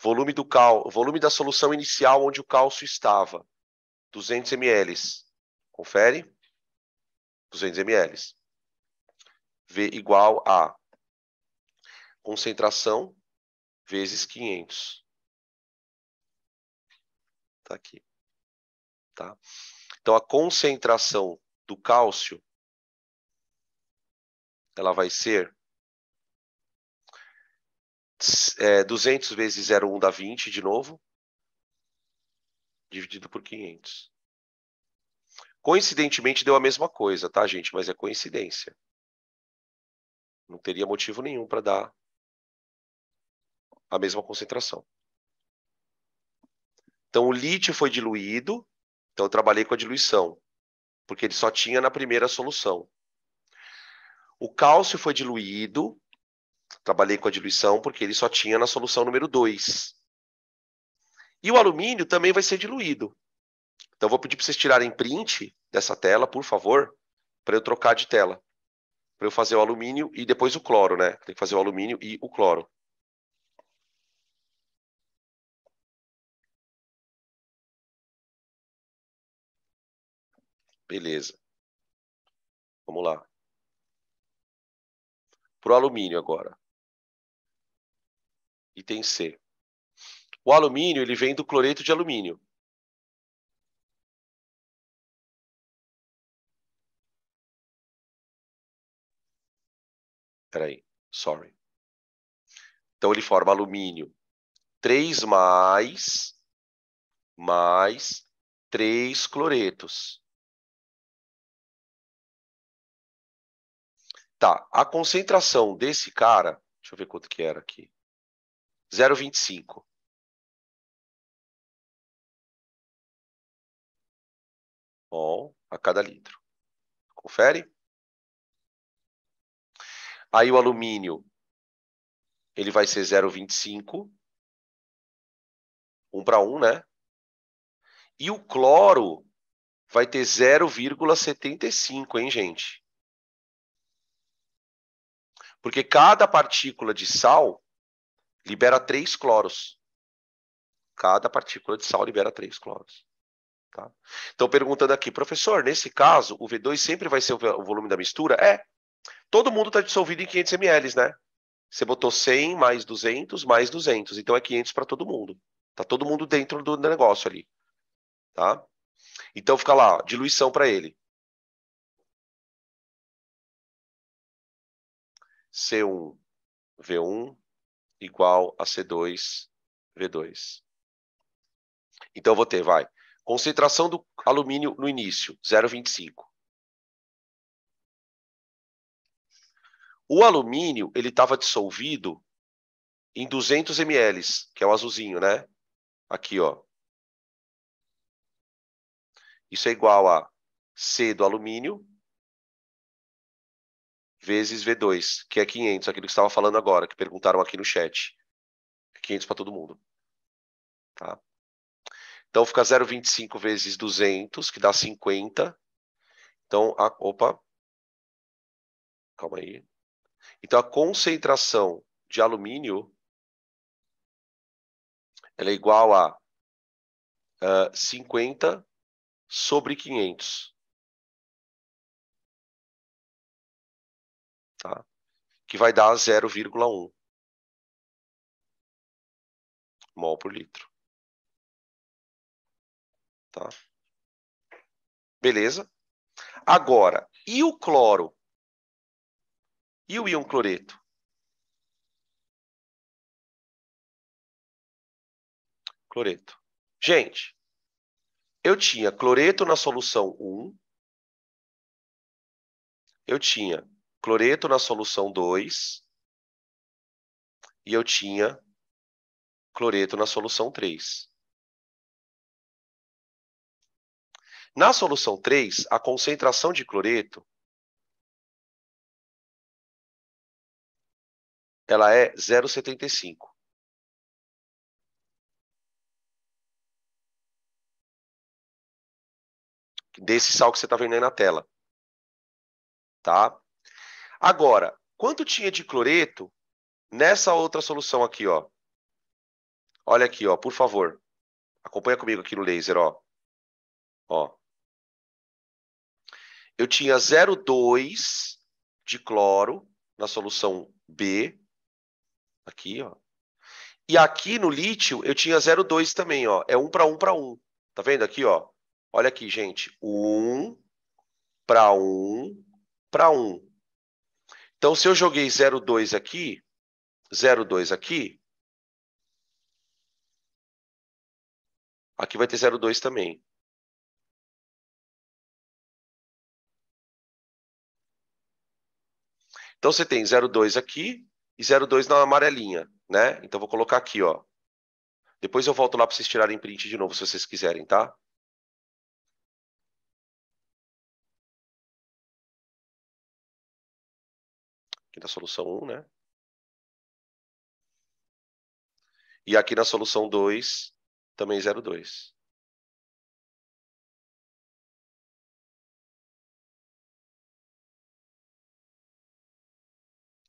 volume da solução inicial onde o cálcio estava, 200 ml. Confere? 200 ml. V igual a concentração vezes 500. Tá aqui. Tá? Então, a concentração do cálcio, ela vai ser 200 vezes 0,1 dá 20, de novo, dividido por 500. Coincidentemente, deu a mesma coisa, tá, gente? Mas é coincidência. Não teria motivo nenhum para dar a mesma concentração. Então, o lítio foi diluído, então eu trabalhei com a diluição, porque ele só tinha na primeira solução. O cálcio foi diluído, trabalhei com a diluição, porque ele só tinha na solução número 2. E o alumínio também vai ser diluído. Então, eu vou pedir para vocês tirarem print dessa tela, por favor, para eu trocar de tela. Para eu fazer o alumínio e depois o cloro, né? Tem que fazer o alumínio e o cloro. Beleza. Vamos lá. Para o alumínio agora. Item C. O alumínio, ele vem do cloreto de alumínio. Peraí, sorry. Então, ele forma alumínio 3 mais 3 cloretos. Tá, a concentração desse cara, deixa eu ver quanto que era aqui. 0,25. Bom, a cada litro. Confere? Aí o alumínio, ele vai ser 0,25. 1 para 1, né? E o cloro vai ter 0,75, hein, gente? Porque cada partícula de sal libera 3 cloros. Cada partícula de sal libera 3 cloros. Tá? Então, perguntando aqui, professor, nesse caso, o V2 sempre vai ser o volume da mistura? Todo mundo está dissolvido em 500 ml, né? Você botou 100 mais 200 mais 200, então é 500 para todo mundo. Tá todo mundo dentro do negócio ali, tá? Então fica lá, diluição para ele. C1, V1 igual a C2, V2. Então eu vou ter, vai, concentração do alumínio no início, 0,25. O alumínio, ele estava dissolvido em 200 ml, que é o azulzinho, né? Aqui, ó. Isso é igual a C do alumínio vezes V2, que é 500, aquilo que você estava falando agora, que perguntaram aqui no chat. 500 para todo mundo. Tá? Então, fica 0,25 vezes 200, que dá 50. Então, opa. Calma aí. Então, a concentração de alumínio ela é igual a 50 sobre 500. Tá? Que vai dar 0,1 mol por litro. Tá? Beleza? Agora, e o cloro? E o íon cloreto? Cloreto. Gente, eu tinha cloreto na solução 1, eu tinha cloreto na solução 2 e eu tinha cloreto na solução 3. Na solução 3, a concentração de cloreto ela é 0,75. Desse sal que você está vendo aí na tela. Tá? Agora, quanto tinha de cloreto nessa outra solução aqui, ó? Olha aqui, ó, por favor. Acompanha comigo aqui no laser, ó. Ó. Eu tinha 0,2 de cloro na solução B. Aqui, ó. E aqui no lítio eu tinha 0,2 também, ó. É 1 para 1 para 1. Tá vendo aqui, ó? Olha aqui, gente. 1 para 1 para 1. Então, se eu joguei 0,2 aqui, 0,2 aqui, aqui vai ter 0,2 também. Então, você tem 0,2 aqui e 0,2 na amarelinha, né? Então, vou colocar aqui, ó. Depois eu volto lá para vocês tirarem print de novo, se vocês quiserem, tá? Aqui na solução 1, né? E aqui na solução 2, também 0,2.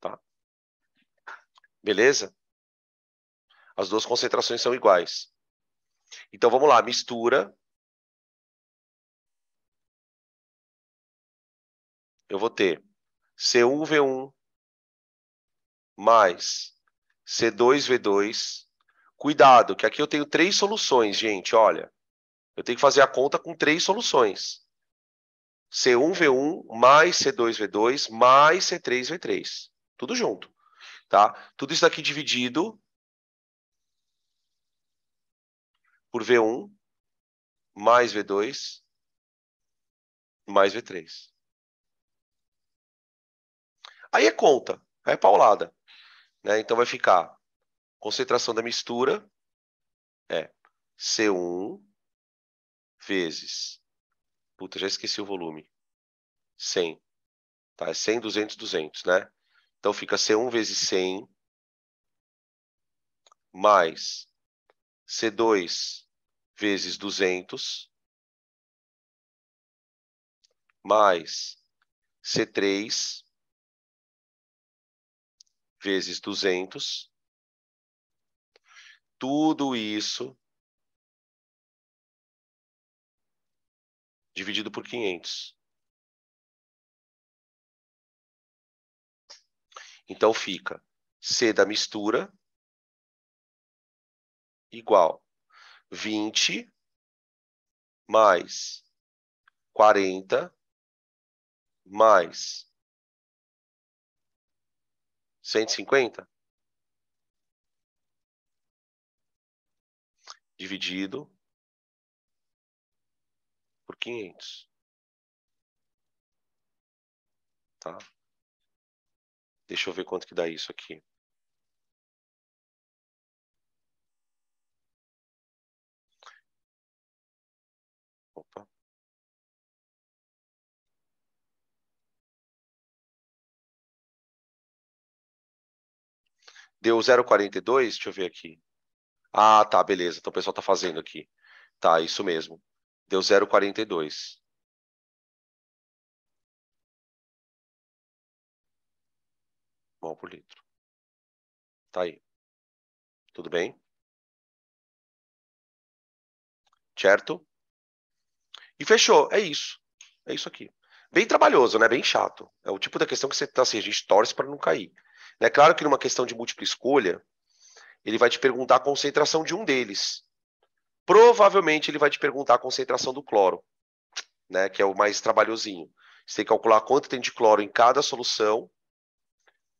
Tá? Beleza? As duas concentrações são iguais. Então, vamos lá. Mistura. Eu vou ter C1V1 mais C2V2. Cuidado, que aqui eu tenho 3 soluções, gente, olha. Eu tenho que fazer a conta com 3 soluções. C1V1 mais C2V2 mais C3V3. Tudo junto, tá? Tudo isso daqui dividido por V1 mais V2 mais V3. Aí é conta, aí é paulada, né? Então vai ficar concentração da mistura é C1 vezes... Puta, já esqueci o volume. 100. Tá? É 100, 200, 200, né? Então fica C1 vezes 100 mais C2 vezes 200 mais C3 vezes 200. Tudo isso dividido por 500. Então fica C da mistura igual 20 mais 40 mais 150 dividido por 500. Tá? Deixa eu ver quanto que dá isso aqui. Opa. Deu 0,42, deixa eu ver aqui. Ah, tá, beleza. Então o pessoal tá fazendo aqui. Tá, isso mesmo. Deu 0,42. Mol por litro. Tá aí. Tudo bem? Certo? E fechou. É isso. É isso aqui. Bem trabalhoso, né? Bem chato. É o tipo da questão que você tá assim, a gente torce para não cair. É claro que numa questão de múltipla escolha, ele vai te perguntar a concentração de um deles. Provavelmente ele vai te perguntar a concentração do cloro, né? Que é o mais trabalhosinho. Você tem que calcular quanto tem de cloro em cada solução,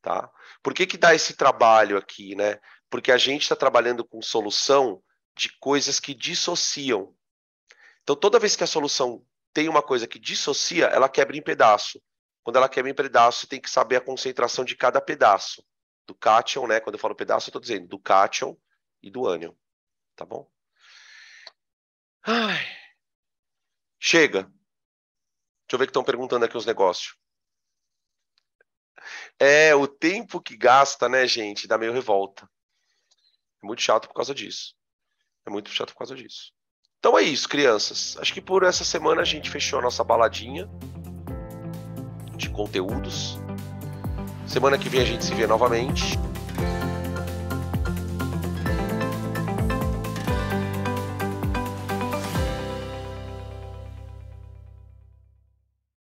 tá? Por que que dá esse trabalho aqui, né? Porque a gente está trabalhando com solução de coisas que dissociam. Então, toda vez que a solução tem uma coisa que dissocia, ela quebra em pedaço. Quando ela quebra em pedaço, você tem que saber a concentração de cada pedaço. Do cátion, né? Quando eu falo pedaço, eu estou dizendo do cátion e do ânion. Tá bom? Ai. Chega. Deixa eu ver que estão perguntando aqui os negócios. É, o tempo que gasta, né, gente, dá meio revolta. É muito chato por causa disso. É muito chato por causa disso. Então é isso, crianças. Acho que por essa semana a gente fechou a nossa baladinha de conteúdos. Semana que vem a gente se vê novamente.